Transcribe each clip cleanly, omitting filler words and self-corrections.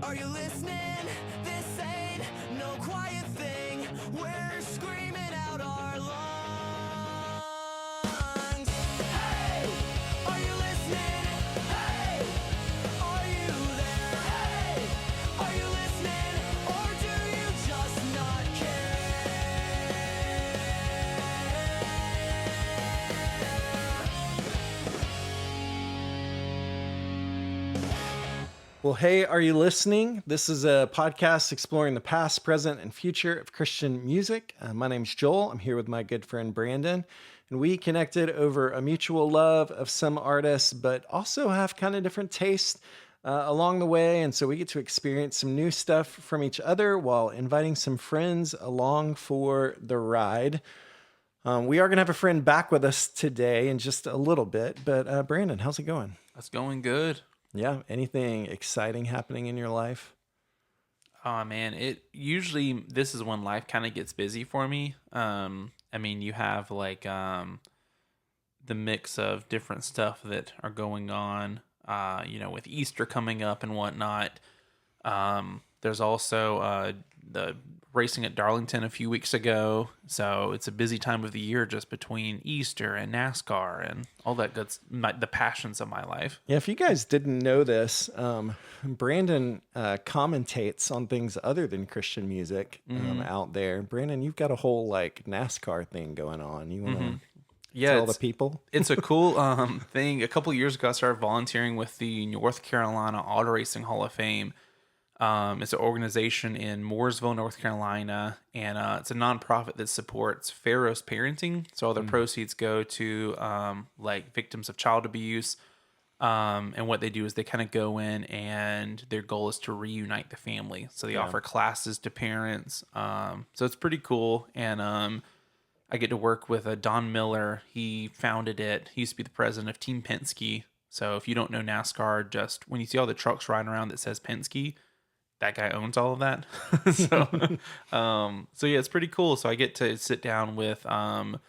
Are you listening? This ain't no quiet thing. We're screaming out our lungs. Hey, are you listening? Hey, are you there? Hey, are you listening? Or do you just not care? Well, hey, are you listening? This is a podcast exploring the past, present, and future of Christian music. My name's Joel. I'm here with my good friend Brandon, and we connected over a mutual love of some artists, but also have kind of different tastes along the way. And so we get to experience some new stuff from each other while inviting some friends along for the ride. We are going to have a friend back with us today in just a little bit, but Brandon, how's it going? That's going good. Yeah, anything exciting happening in your life? Oh man, this is when life kind of gets busy for me. You have the mix of different stuff that are going on, with Easter coming up and whatnot. There's also the racing at Darlington a few weeks ago. So it's a busy time of the year just between Easter and NASCAR and all that good, the passions of my life. Yeah, if you guys didn't know this, Brandon commentates on things other than Christian music out there. Brandon, you've got a whole NASCAR thing going on. You want to tell the people? It's a cool thing. A couple years ago, I started volunteering with the North Carolina Auto Racing Hall of Fame. It's an organization in Mooresville, North Carolina, and it's a nonprofit that supports Pharaoh's parenting. So all the proceeds go to victims of child abuse. And what they do is they kind of go in, and their goal is to reunite the family. So they offer classes to parents. So it's pretty cool. And I get to work with Don Miller. He founded it. He used to be the president of Team Penske. So if you don't know NASCAR, just when you see all the trucks riding around that says Penske, that guy owns all of that. So yeah, it's pretty cool. So I get to sit down with kind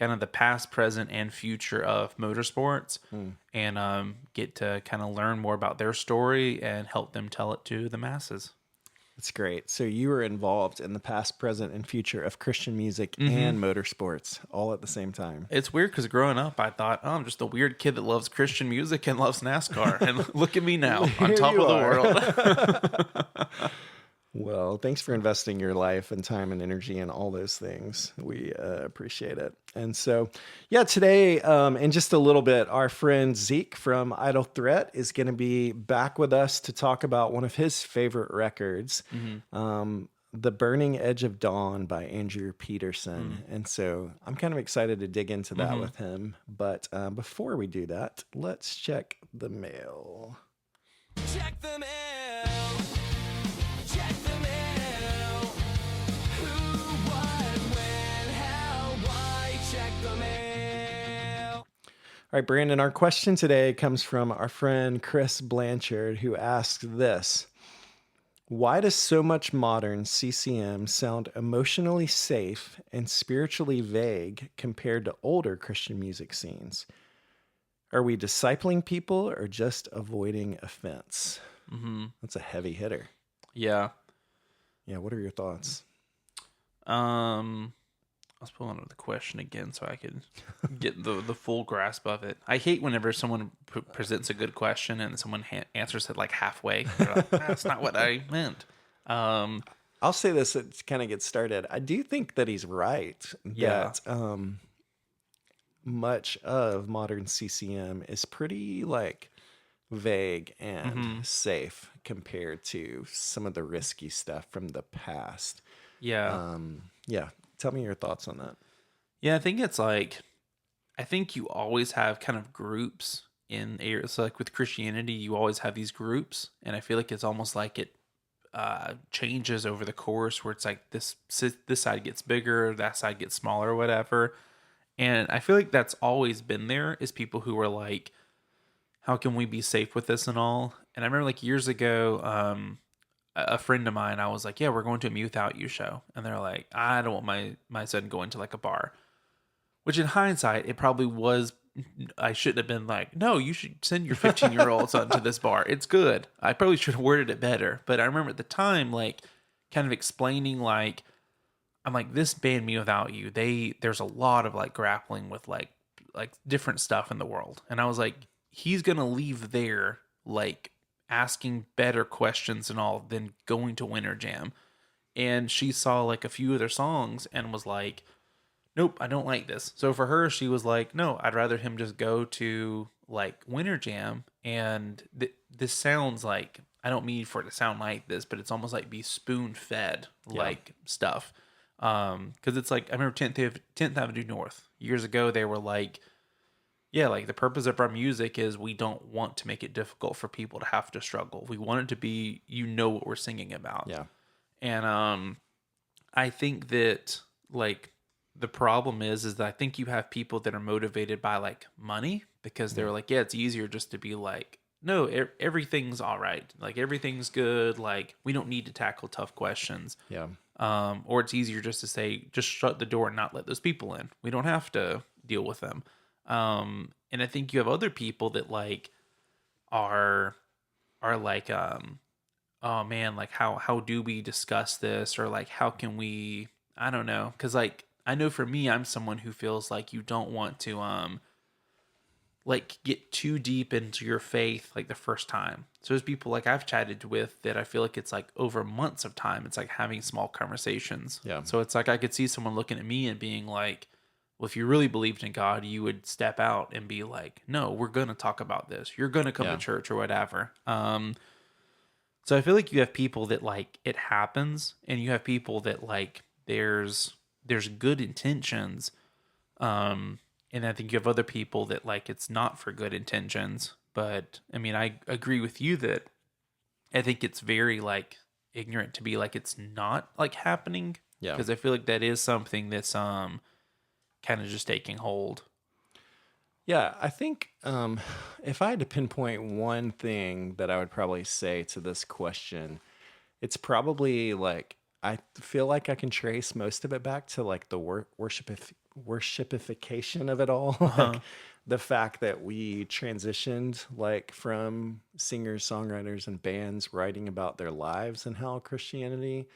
of the past, present, and future of motorsports and get to kind of learn more about their story and help them tell it to the masses. That's great. So you were involved in the past, present, and future of Christian music and motorsports all at the same time. It's weird because growing up, I thought, I'm just a weird kid that loves Christian music and loves NASCAR. And look at me now, on top of the world. Well, thanks for investing your life and time and energy in all those things. We appreciate it. And so, yeah, today, in just a little bit, our friend Zeke from Idle Threat is going to be back with us to talk about one of his favorite records, The Burning Edge of Dawn by Andrew Peterson. And so I'm kind of excited to dig into that with him. But before we do that, let's check the mail. Check the mail. Check the mail. Who, what, when, how, why? Check the mail. All right, Brandon, our question today comes from our friend Chris Blanchard, who asks this: why does so much modern CCM sound emotionally safe and spiritually vague compared to older Christian music scenes? Are we discipling people or just avoiding offense? That's a heavy hitter. Yeah. Yeah, what are your thoughts? Let's pull on the question again so I can get the full grasp of it. I hate whenever someone presents a good question and someone answers it like halfway. They're like, that's not what I meant. I'll say this to kind of get started. I do think that he's right. That much of modern CCM is pretty vague and safe compared to some of the risky stuff from the past. Yeah. Tell me your thoughts on that. Yeah, I think it's I think you always have kind of groups in areas. So with Christianity, you always have these groups, and I feel like it's almost like it changes over the course, where it's like this side gets bigger, that side gets smaller, or whatever. And I feel like that's always been there, is people who are like, how can we be safe with this and all? And I remember years ago, a friend of mine, I was like, yeah, we're going to a Me Without You show. And they're like, I don't want my son going to a bar. Which in hindsight, it probably was I shouldn't have been like, no, you should send your 15-year-old son to this bar. It's good. I probably should have worded it better. But I remember at the time, like, kind of explaining, like, I'm like, this band Me Without You, there's a lot of like grappling with like different stuff in the world. And I was like, he's going to leave there like asking better questions and all than going to Winter Jam. And she saw like a few of their songs and was like, nope, I don't like this. So for her, she was like, no, I'd rather him just go to like Winter Jam. And this sounds like, I don't mean for it to sound like this, but it's almost like be spoon fed like stuff. Cause it's like, I remember 10th Avenue North years ago, they were like, yeah, like the purpose of our music is we don't want to make it difficult for people to have to struggle. We want it to be, what we're singing about. Yeah. And, I think that like the problem is that I think you have people that are motivated by like money because they're like, yeah, it's easier just to be like, no, everything's all right. Like everything's good. Like we don't need to tackle tough questions. Yeah. Or it's easier just to say, just shut the door and not let those people in. We don't have to deal with them. And I think you have other people that like are like, oh man, like how do we discuss this? Or like, how can we, I don't know. Cause like, I know for me, I'm someone who feels like you don't want to, like get too deep into your faith like the first time. So there's people like I've chatted with that I feel like it's like over months of time. It's like having small conversations. Yeah. So it's like I could see someone looking at me and being like, well, if you really believed in God, you would step out and be like, no, we're going to talk about this. You're going to come to church or whatever. So I feel like you have people that like it happens and you have people that like there's good intentions. And I think you have other people that like it's not for good intentions. But I mean, I agree with you that I think it's very like ignorant to be like it's not like happening. Yeah. Because I feel like that is something that's kind of just taking hold. Yeah, I think if I had to pinpoint one thing that I would probably say to this question, it's probably like I feel like I can trace most of it back to like the worshipification of it all. Like the fact that we transitioned like from singers, songwriters, and bands writing about their lives and how Christianity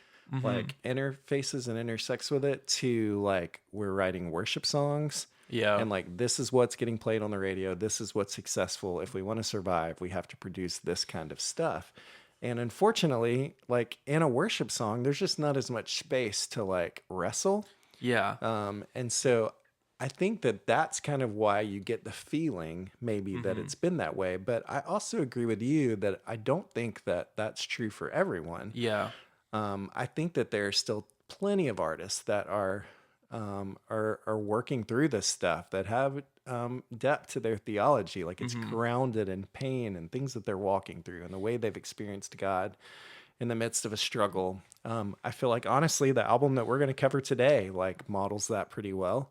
like interfaces and intersects with it to like we're writing worship songs. Yeah. And like, this is what's getting played on the radio. This is what's successful. If we want to survive, we have to produce this kind of stuff. And unfortunately, like in a worship song, there's just not as much space to like wrestle. Yeah. And so I think that that's kind of why you get the feeling maybe that it's been that way. But I also agree with you that I don't think that that's true for everyone. Yeah. I think that there are still plenty of artists that are working through this stuff that have depth to their theology, like it's grounded in pain and things that they're walking through and the way they've experienced God in the midst of a struggle. I feel like honestly the album that we're going to cover today like models that pretty well,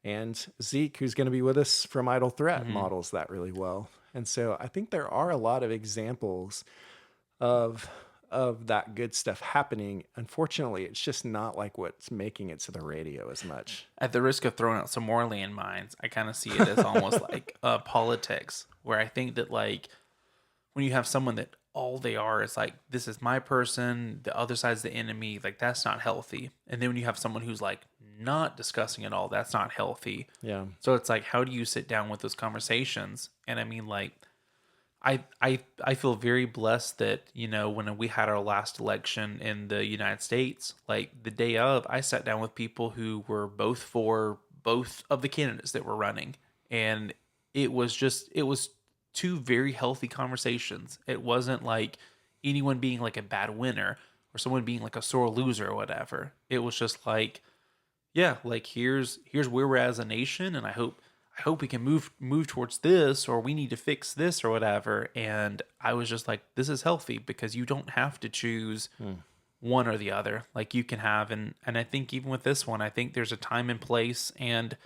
and Zeke, who's going to be with us from Idle Threat, models that really well. And so I think there are a lot of examples of that good stuff happening. Unfortunately, it's just not like what's making it to the radio as much. At the risk of throwing out some more landmines, I kind of see it as almost like politics, where I think that like when you have someone that all they are is like, this is my person, the other side's the enemy, like that's not healthy. And then when you have someone who's like not discussing it all, that's not healthy. Yeah. So it's like, how do you sit down with those conversations? And I mean, like, I feel very blessed that, when we had our last election in the United States, like the day of, I sat down with people who were both for both of the candidates that were running. And it was two very healthy conversations. It wasn't like anyone being like a bad winner or someone being like a sore loser or whatever. It was just like, yeah, like here's where we're as a nation. And I hope we can move towards this, or we need to fix this or whatever. And I was just like, this is healthy because you don't have to choose one or the other. Like you can have, and I think even with this one, I think there's a time and place. And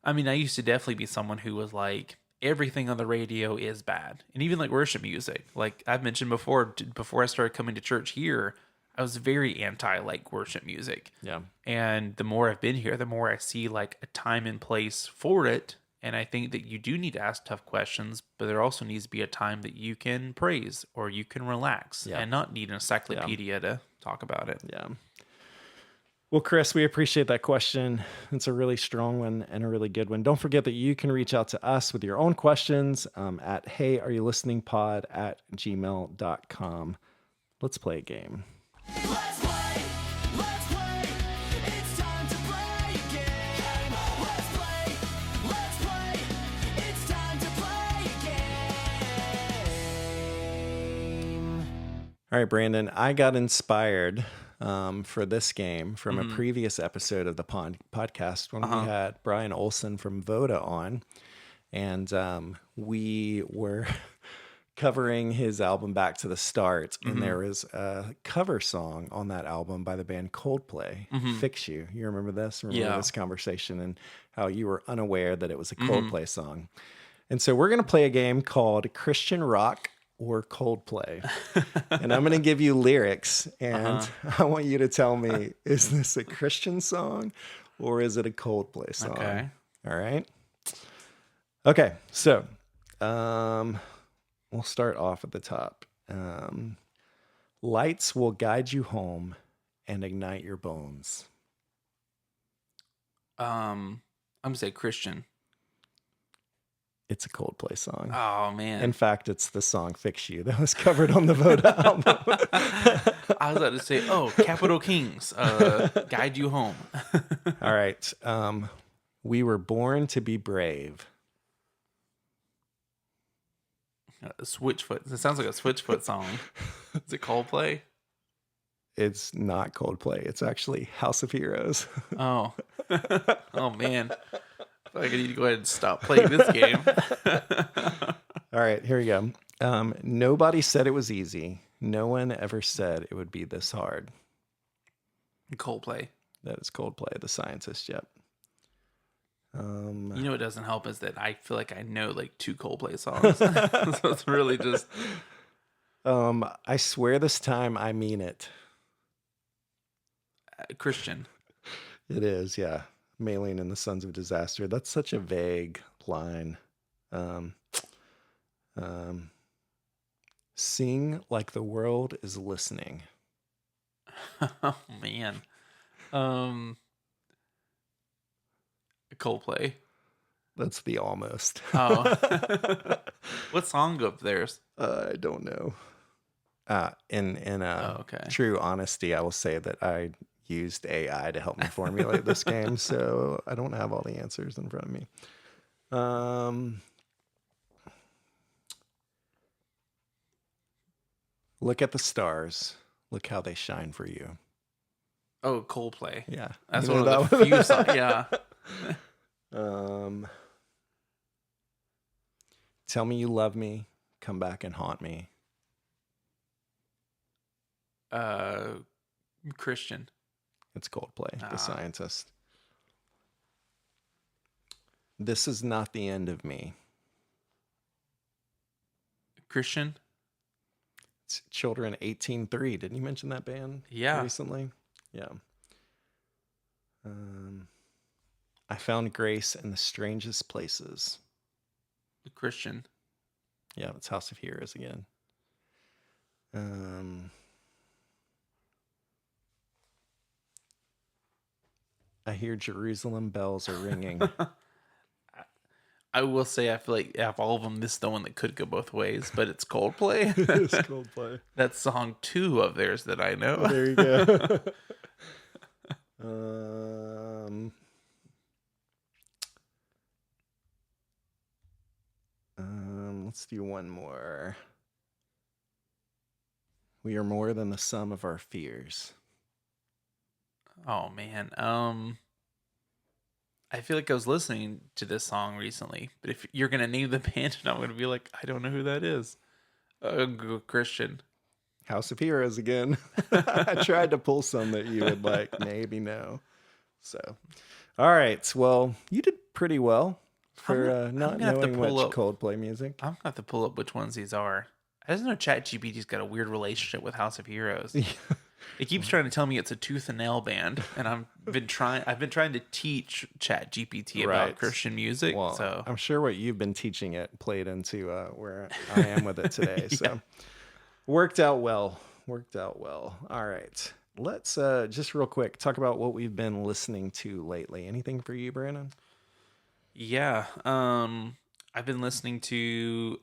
I mean, I used to definitely be someone who was like, everything on the radio is bad. And even like worship music, like I've mentioned before I started coming to church here, I was very anti like worship music. Yeah. And the more I've been here, the more I see like a time and place for it. And I think that you do need to ask tough questions, but there also needs to be a time that you can praise or you can relax and not need an encyclopedia to talk about it. Yeah. Well, Chris, we appreciate that question. It's a really strong one and a really good one. Don't forget that you can reach out to us with your own questions at heyareyoullisteningpod@gmail.com. Let's play a game. Let's play, it's time to play a game. Let's play, it's time to play a game. All right, Brandon, I got inspired for this game from a previous episode of the podcast when we had Brian Olson from Voda on, and we were covering his album Back to the Start, and there was a cover song on that album by the band Coldplay, Fix You. You remember this? Remember this conversation and how you were unaware that it was a Coldplay song. And so we're going to play a game called Christian Rock or Coldplay. And I'm going to give you lyrics, and I want you to tell me, is this a Christian song or is it a Coldplay song? Okay. All right. Okay. So, we'll start off at the top. Lights will guide you home and ignite your bones. I'm going to say Christian. It's a Coldplay song. Oh, man. In fact, it's the song Fix You that was covered on the Voda album. I was about to say, Capital Kings, guide you home. All right. We were born to be brave. Switchfoot. It sounds like a Switchfoot song. Is it Coldplay? It's not Coldplay. It's actually House of Heroes. Oh. Oh, man. I feel like I need to go ahead and stop playing this game. All right, here we go. Nobody said it was easy. No one ever said it would be this hard. Coldplay. That is Coldplay, the scientist, yep. You know what doesn't help is that I feel like I know like 2 Coldplay songs. So it's really just... I swear this time I mean it. Christian. It is, yeah. Maylene and the Sons of Disaster. That's such a vague line. Sing like the world is listening. Oh, man. Coldplay. That's the almost. Oh. What song of theirs? I don't know. In okay. true honesty, I will say that I used AI to help me formulate this game, so I don't have all the answers in front of me. Look at the stars. Look how they shine for you. Oh, Coldplay. Yeah. That's You one know of the few songs. Yeah. Tell me you love me. Come back and haunt me. Christian. It's Coldplay, the scientist. This is not the end of me. Christian. It's Children 18-3. Didn't you mention that band recently? Yeah. I found grace in the strangest places. Christian. Yeah, it's House of Heroes again. I hear Jerusalem bells are ringing. I will say I feel like out of all of them, this is the one that could go both ways, but it's Coldplay. It's Coldplay. That's song 2 of theirs that I know. There you go. Let's do one more. We are more than the sum of our fears. Oh, man. I feel like I was listening to this song recently, but if you're going to name the band, I'm going to be like, I don't know who that is. Christian. House of Heroes again. I tried to pull some that you would like maybe know. So, all right. Well, you did pretty well for not knowing much Coldplay music. I'm going to have to pull up which ones these are. I just know ChatGPT's got a weird relationship with House of Heroes. It keeps trying to tell me it's a tooth and nail band, and I've been trying to teach Chat GPT about Right. Christian music. Well, So I'm sure what you've been teaching it played into where I am with it today. So worked out well. Worked out well. All right. Let's just real quick talk about what we've been listening to lately. Anything for you, Brandon? yeah, I've been listening to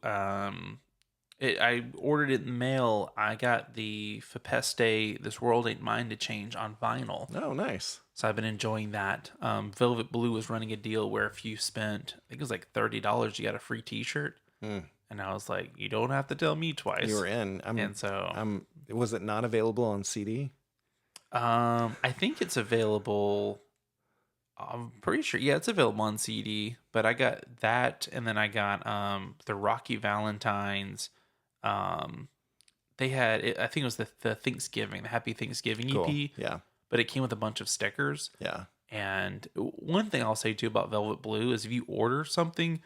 I ordered it in the mail. I got the Fepeste This World Ain't Mine to Change on vinyl. Oh, nice. So I've been enjoying that. Velvet Blue was running a deal where if you spent, I think it was like $30, you got a free T-shirt. And I was like, you don't have to tell me twice. You were in. And so, was it not available on CD? I think it's available. I'm pretty sure. Yeah, it's available on CD. But I got that, and then I got the Rocky Valentines. They had, I think it was the Thanksgiving, the Happy Thanksgiving Cool. EP. Yeah. But it came with a bunch of stickers. Yeah. And one thing I'll say too about Velvet Blue is if you order something,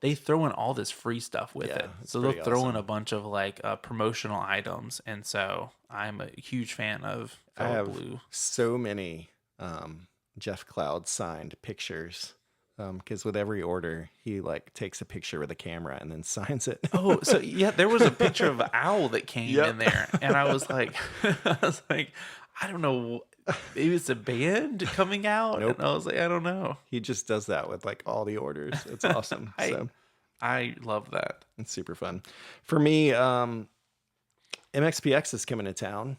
they throw in all this free stuff with it. it's So they'll pretty throw in awesome. a bunch of like promotional items. And so I'm a huge fan of I Velvet have Blue. so many Jeff Cloud signed pictures because with every order he like takes a picture with a camera and then signs it. Oh, so yeah, there was a picture of an owl that came Yep. in there. And I was like, I don't know. Maybe it's a band coming out. Nope. And I was like, I don't know. He just does that with like all the orders. It's awesome. So I love that. it's super fun. For me, MXPX is coming to town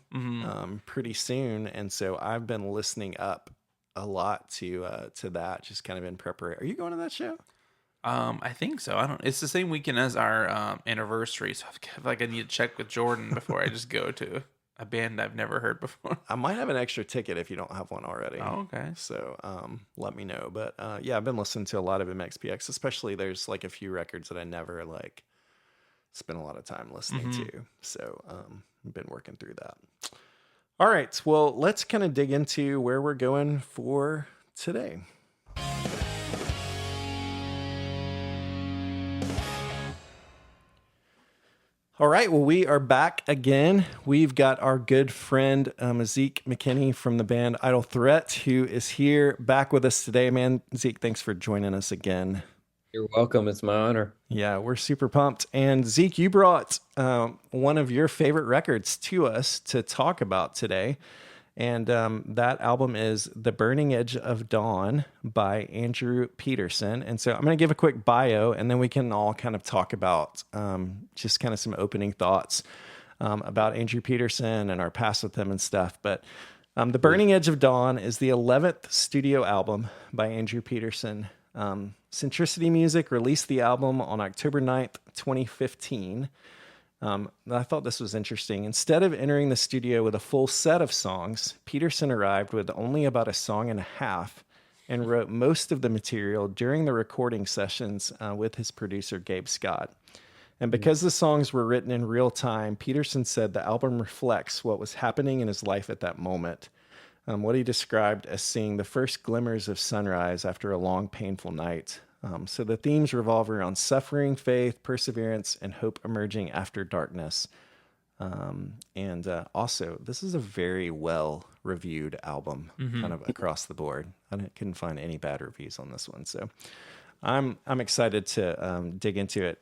pretty soon, and so I've been listening up a lot to that, just kind of in preparation. Are you going to that show? I think so. I don't. It's the same weekend as our anniversary, so I feel like I need to check with Jordan before I just go to a band I've never heard before. I might have an extra ticket if you don't have one already. Oh, okay. So let me know. But yeah, I've been listening to a lot of MXPX, especially there's like a few records that I never like spent a lot of time listening to. So I've been working through that. All right. Well, let's kind of dig into where we're going for today. All right, well, we are back again. We've got our good friend Zeke McKinney from the band Idle Threat, who is here back with us today. Man, Zeke, thanks for joining us again. You're welcome. It's my honor. Yeah, we're super pumped. And Zeke, you brought one of your favorite records to us to talk about today. And that album is The Burning Edge of Dawn by Andrew Peterson. And so I'm going to give a quick bio, and then we can all kind of talk about just kind of some opening thoughts about Andrew Peterson and our past with him and stuff. But The Burning Edge of Dawn is the 11th studio album by Andrew Peterson. Centricity Music released the album on October 9th, 2015. I thought this was interesting. Instead of entering the studio with a full set of songs, Peterson arrived with only about a song and a half and wrote most of the material during the recording sessions with his producer, Gabe Scott. And because the songs were written in real time, Peterson said the album reflects what was happening in his life at that moment. What he described as seeing the first glimmers of sunrise after a long, painful night. So the themes revolve around suffering, faith, perseverance, and hope emerging after darkness. And also, this is a very well-reviewed album, kind of across the board. I couldn't find any bad reviews on this one, so I'm excited to dig into it.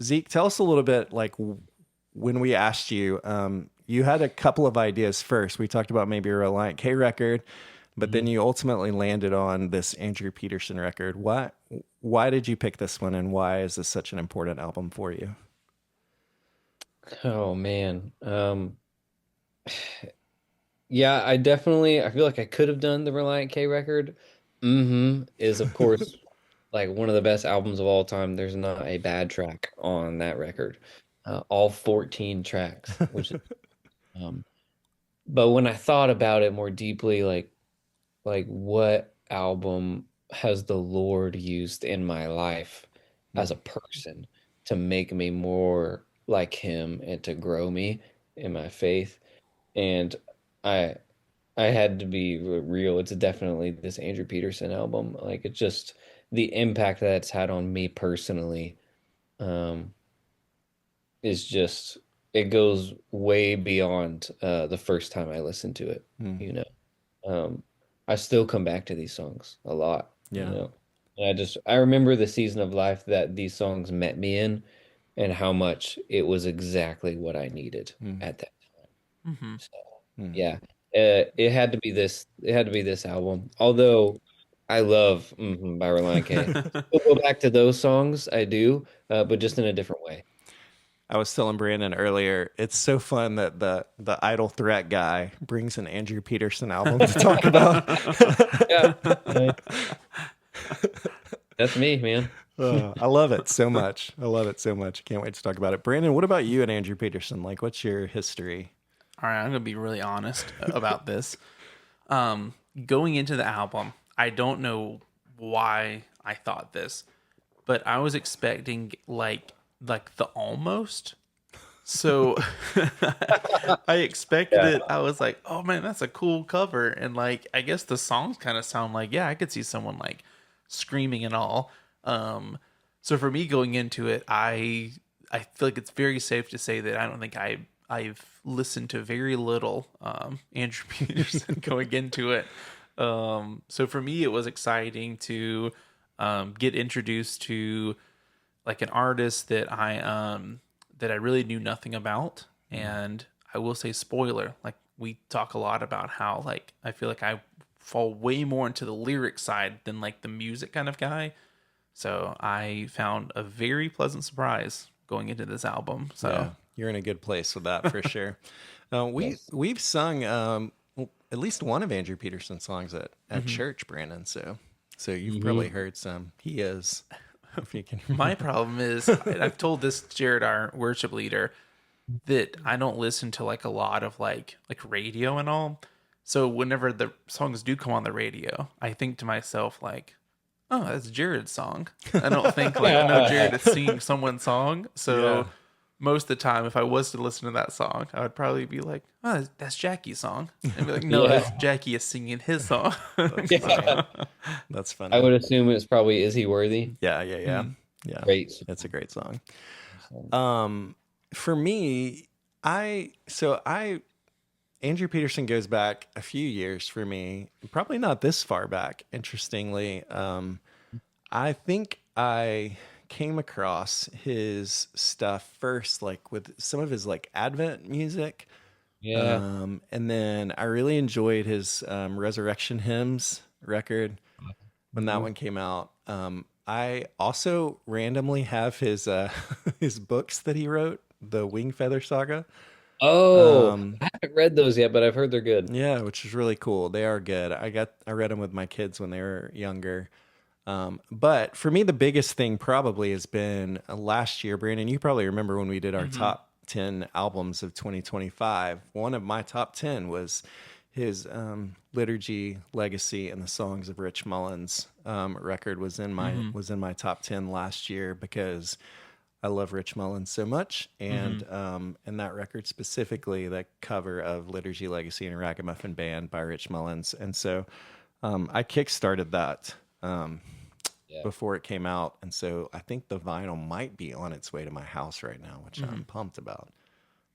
Zeke, tell us a little bit, like when we asked you, you had a couple of ideas first. We talked about maybe a Reliant K record, but then you ultimately landed on this Andrew Peterson record. Why did you pick this one, and why is this such an important album for you? Oh man. Yeah, I feel like I could have done the Reliant K record. Is of course like one of the best albums of all time. There's not a bad track on that record. All 14 tracks, which is but when I thought about it more deeply, like what album has the Lord used in my life as a person to make me more like him and to grow me in my faith? And I I had to be real. It's definitely this Andrew Peterson album. Like it's just the impact that it's had on me personally, um, is just it goes way beyond the first time I listened to it, Hmm. you know. I still come back to these songs a lot, you Yeah. know. And I remember the season of life that these songs met me in and how much it was exactly what I needed Hmm. at that time. Hmm. So, Hmm. yeah. It had to be this album. Although I love by Relient K. We'll go back to those songs, I do, but just in a different way. I was telling Brandon earlier, it's so fun that the Idle Threat guy brings an Andrew Peterson album to talk about. Yeah. That's me, man. I love it so much. I love it so much. I can't wait to talk about it. Brandon, what about you and Andrew Peterson? Like, what's your history? All right, I'm gonna be really honest about this. Going into the album, I don't know why I thought this, but I was expecting like the almost. So I expected Yeah. it. I was like, oh man, that's a cool cover. And like I guess the songs kind of sound like, yeah, I could see someone like screaming and all. So for me going into it, I feel like it's very safe to say that I don't think I've listened to very little Andrew Peterson going into it. So for me, it was exciting to get introduced to like an artist that I really knew nothing about. And I will say, spoiler, like we talk a lot about how like I feel like I fall way more into the lyric side than like the music kind of guy. So I found a very pleasant surprise going into this album. So Yeah, you're in a good place with that for sure. Yes. We've sung at least one of Andrew Peterson's songs at church, Brandon. So you've probably heard some. He is, if you can. my problem is, and I've told this to Jared, our worship leader, that I don't listen to like a lot of like radio and all. So whenever the songs do come on the radio, I think to myself like, oh, that's Jared's song. I don't think like I know Jared is singing someone's song. So Yeah. most of the time, if I was to listen to that song, I would probably be like, oh, that's Jackie's song. And be like, no, Yeah. that's Jackie is singing his song. That's funny. That's funny. I would assume it's probably Is He Worthy? Yeah, yeah, yeah, yeah. Great. It's a great song. For me, Andrew Peterson goes back a few years for me, probably not this far back, interestingly. I think I came across his stuff first, like with some of his like Advent music. Yeah. And then I really enjoyed his Resurrection Hymns record when that one came out. I also randomly have his his books that he wrote, the Wing Feather Saga. Oh, Um, I haven't read those yet, but I've heard they're good. Yeah, which is really cool. They are good. I read them with my kids when they were younger. But for me, the biggest thing probably has been last year, Brandon. You probably remember when we did our top 10 albums of 2025. One of my top 10 was his Liturgy, Legacy, and the Songs of Rich Mullins record was in my top 10 last year because I love Rich Mullins so much, and that record specifically, the cover of Liturgy, Legacy, and Ragamuffin Band by Rich Mullins, and so I kickstarted that before it came out, and so I think the vinyl might be on its way to my house right now, which I'm pumped about.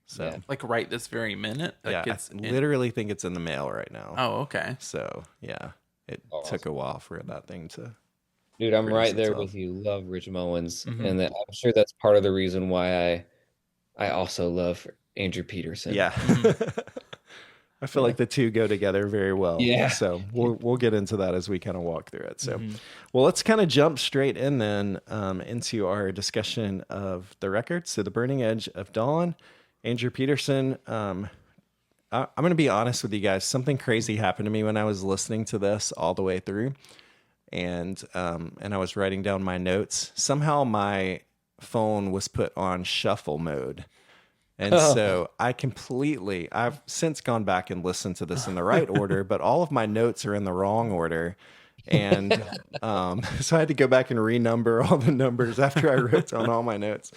So Yeah. Like right this very minute. Like yeah, I literally think it's in the mail right now. Oh, okay. So yeah, it Awesome. took a while for that thing to. Dude, I'm produce right there itself. with you. Love Rich Mullins, and I'm sure that's part of the reason why I also love Andrew Peterson. Yeah. I feel like the two go together very well. Yeah. So we'll get into that as we kind of walk through it. So, well, let's kind of jump straight in then into our discussion of the record. So, The Burning Edge of Dawn, Andrew Peterson. I'm going to be honest with you guys. Something crazy happened to me when I was listening to this all the way through, and I was writing down my notes. Somehow my phone was put on shuffle mode. And so I've since gone back and listened to this in the right order, but all of my notes are in the wrong order. And so I had to go back and renumber all the numbers after I wrote down all my notes.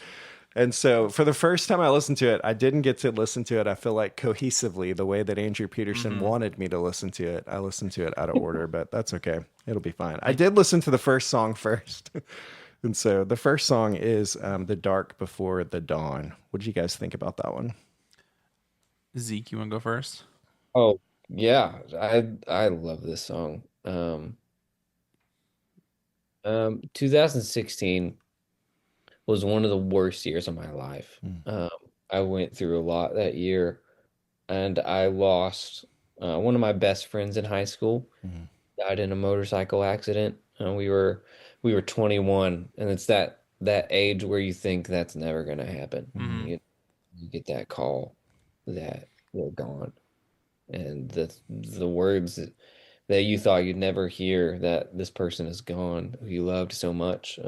And so for the first time I listened to it, I didn't get to listen to it, I feel like cohesively, the way that Andrew Peterson wanted me to listen to it. I listened to it out of order, but that's okay. It'll be fine. I did listen to the first song first. And so the first song is The Dark Before the Dawn. What did you guys think about that one? Zeke, you want to go first? Oh, yeah. I love this song. 2016 was one of the worst years of my life. I went through a lot that year, and I lost one of my best friends in high school. Died in a motorcycle accident. We were 21, and it's that age where you think that's never gonna happen. You get that call that they're gone, and the words that you thought you'd never hear, that this person is gone who you loved so much.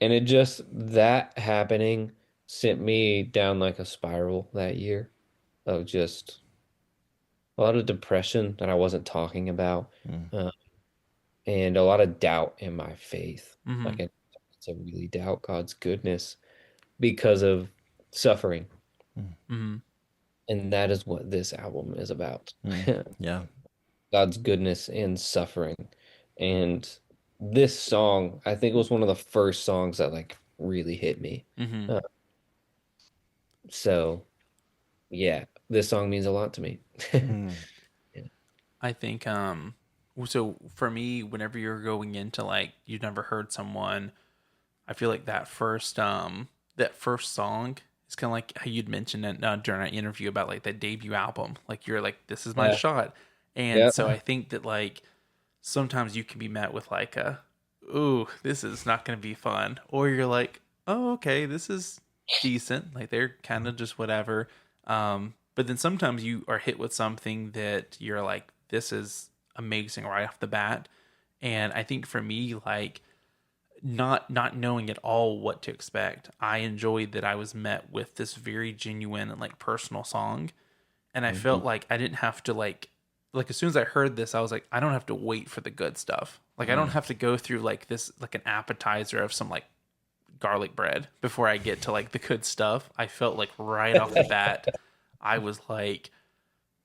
And it just, that happening sent me down like a spiral that year of just a lot of depression that I wasn't talking about, uh, and a lot of doubt in my faith. Mm-hmm. Like I to really doubt God's goodness because of suffering. Mm-hmm. And that is what this album is about. Yeah. God's goodness and suffering. And this song, I think, was one of the first songs that like really hit me. Mm-hmm. So yeah, this song means a lot to me. I think so for me, whenever you're going into like you've never heard someone, I feel like that first song is kind of like how you'd mentioned it during our interview about like that debut album. Like you're like, this is my Yeah. shot. And Yep. so I think that like sometimes you can be met with like ooh, this is not going to be fun. Or you're like, oh, okay, this is decent. Like they're kind of just whatever. But then sometimes you are hit with something that you're like, this is amazing right off the bat. And I think for me, like not knowing at all what to expect, I enjoyed that I was met with this very genuine and like personal song. And I felt like I didn't have to like as soon as I heard this, I was like, I don't have to wait for the good stuff. Like I don't have to go through like this like an appetizer of some like garlic bread before I get to like the good stuff. I felt like right off the bat, I was like,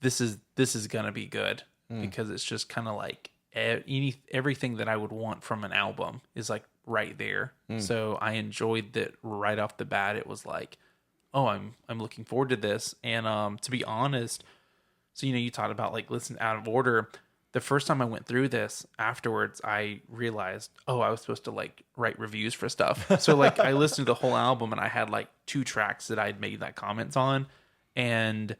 this is gonna be good because it's just kind of like everything that I would want from an album is like right there. So I enjoyed that right off the bat. It was like, oh, I'm looking forward to this. And to be honest, so you talked about like listen out of order. The first time I went through this, afterwards I realized, oh, I was supposed to like write reviews for stuff. So like I listened to the whole album and I had like 2 tracks that I'd made like comments on. And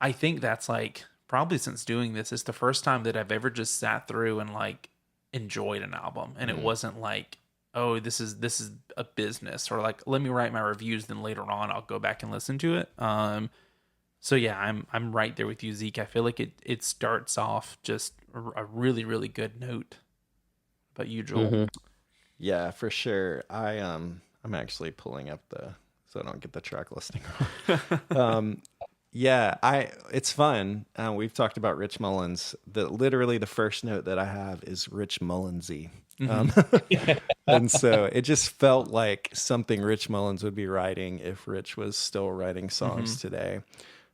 I think that's like probably since doing this, it's the first time that I've ever just sat through and like enjoyed an album. And it wasn't like, oh, this is a business, or like, let me write my reviews, then later on I'll go back and listen to it. So yeah, I'm right there with you, Zeke. I feel like it starts off just a really, really good note. But you, Joel? Yeah, for sure. I'm actually pulling up so I don't get the track listing wrong. Yeah, it's fun. We've talked about Rich Mullins. Literally the first note that I have is Rich Mullinsy. And so it just felt like something Rich Mullins would be writing if Rich was still writing songs today.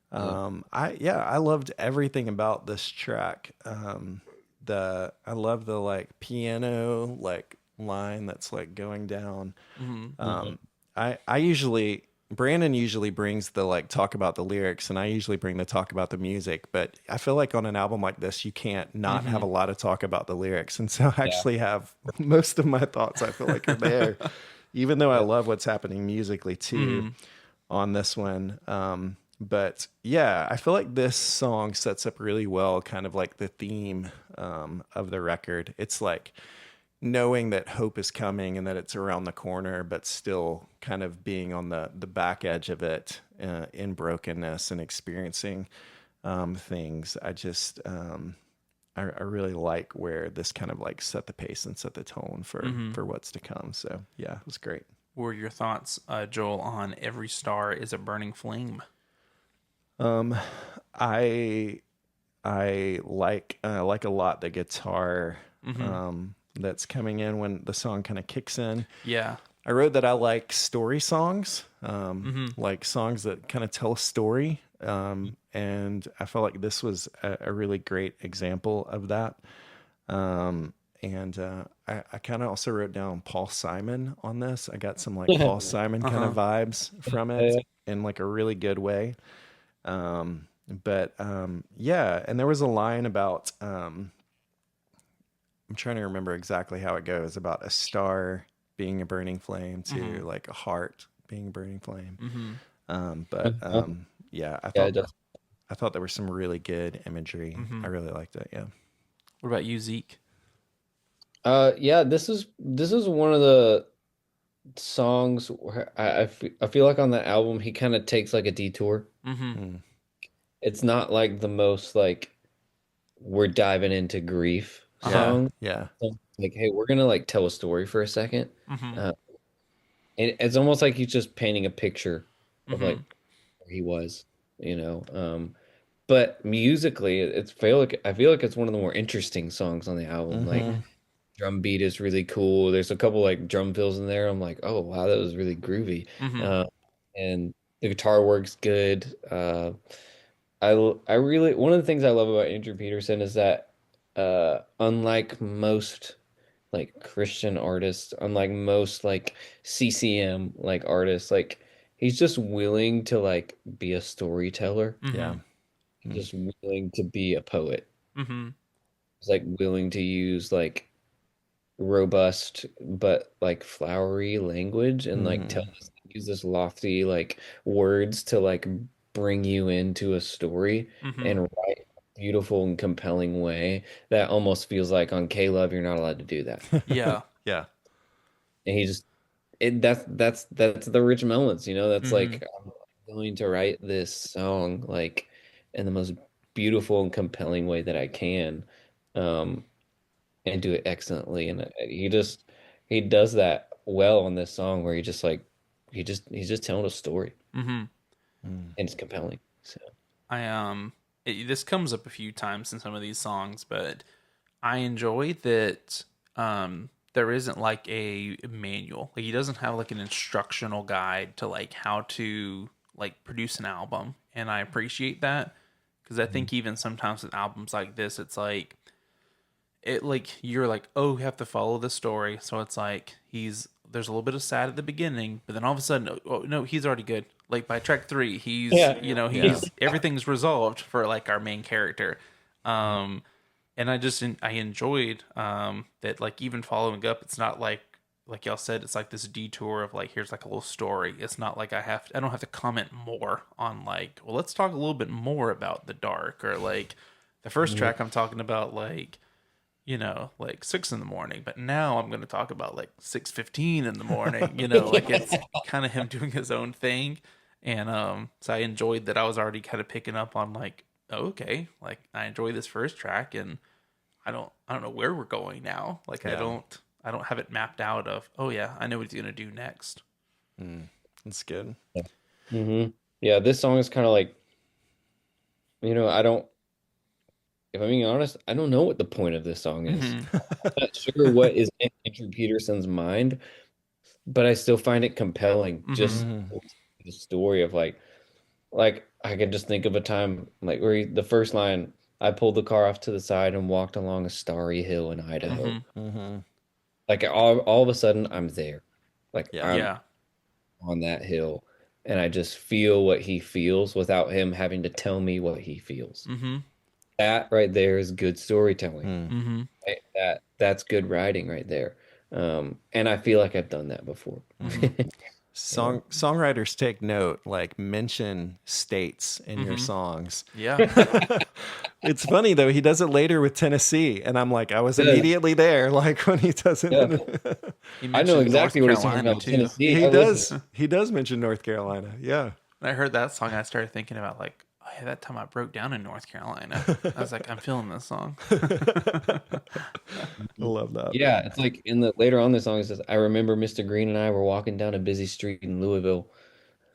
I loved everything about this track. I love the like piano like line that's like going down. Brandon usually brings the like talk about the lyrics, and I usually bring the talk about the music, but I feel like on an album like this you can't not have a lot of talk about the lyrics. And so I actually have most of my thoughts I feel like are there, even though I love what's happening musically too on this one. But yeah, I feel like this song sets up really well kind of like the theme of the record. It's like knowing that hope is coming and that it's around the corner, but still kind of being on the back edge of it in brokenness and experiencing things. I really like where this kind of like set the pace and set the tone for what's to come. So yeah, it was great. What were your thoughts, Joel, on Every Star is a Burning Flame? I like a lot the guitar that's coming in when the song kind of kicks in. Yeah. I wrote that I like story songs, like songs that kind of tell a story. And I felt like this was a really great example of that. And I kind of also wrote down Paul Simon on this. I got some like Paul Simon kind of vibes from it Yeah. in like a really good way. But yeah, and there was a line about I'm trying to remember exactly how it goes about a star being a burning flame to like a heart being a burning flame. But yeah, Yeah, it does. I thought there was some really good imagery. I really liked it. Yeah. What about you, Zeke? Yeah, this is one of the songs where I feel like on the album he kind of takes like a detour. Mm. It's not like the most like we're diving into grief Yeah. song. Yeah. So, like, hey, we're gonna like tell a story for a second. Uh, and it's almost like he's just painting a picture of like where he was, you know. But musically, I feel like it's one of the more interesting songs on the album. Like drum beat is really cool. There's a couple like drum fills in there. I'm like, oh wow, that was really groovy. And the guitar works good. I really one of the things I love about Andrew Peterson is that unlike most like Christian artists, unlike most like CCM like artists, like he's just willing to like be a storyteller, Yeah. just willing to be a poet. Mm-hmm. He's like willing to use like robust but like flowery language and like tell us use this lofty like words to like bring you into a story and write a beautiful and compelling way that almost feels like on K-Love you're not allowed to do that. Yeah. Yeah. And he just that's the rich moments, you know, that's like I'm going to write this song like in the most beautiful and compelling way that I can. Um and do it excellently. And he does that well on this song where he just like he's just telling a story Mm-hmm. and it's compelling. So This comes up a few times in some of these songs, but I enjoy that there isn't like a manual. Like he doesn't have like an instructional guide to like how to like produce an album, and I appreciate that because I think even sometimes with albums like this, it's like you're like, oh, you have to follow the story. So it's like there's a little bit of sad at the beginning, but then all of a sudden, oh no, he's already good. Like by track 3, he's everything's resolved for like our main character. And I enjoyed that like even following up, it's not like y'all said, it's like this detour of like here's like a little story. It's not like I don't have to comment more on like, well, let's talk a little bit more about the dark, or like the first track I'm talking about like, you know, like 6 in the morning, but now I'm going to talk about like 6:15 in the morning, you know, like it's kind of him doing his own thing. And so I enjoyed that I was already kind of picking up on like, oh, okay, like I enjoy this first track and I don't know where we're going now. Like I don't have it mapped out of, oh yeah, I know what he's going to do next. That's good. yeah, this song is kind of like, you know, if I'm being honest, I don't know what the point of this song is. I'm not sure what is in Andrew Peterson's mind, but I still find it compelling. Just the story of like I can just think of a time like where the first line, I pulled the car off to the side and walked along a starry hill in Idaho. Like all of a sudden I'm there. Like I'm on that hill and I just feel what he feels without him having to tell me what he feels. That right there is good storytelling. Right? That's good writing right there. And I feel like I've done that before. Songwriters take note, like mention states in your songs. Yeah. It's funny though, he does it later with Tennessee, and I'm like, I was immediately there, like when he does it. I know exactly what he's talking about. Tennessee. He does mention North Carolina. Yeah. When I heard that song, I started thinking about like, oh yeah, that time I broke down in North Carolina. I was like, I'm feeling this song. I love that. Yeah, it's like in the later on the song it says, I remember Mr. Green and I were walking down a busy street in Louisville.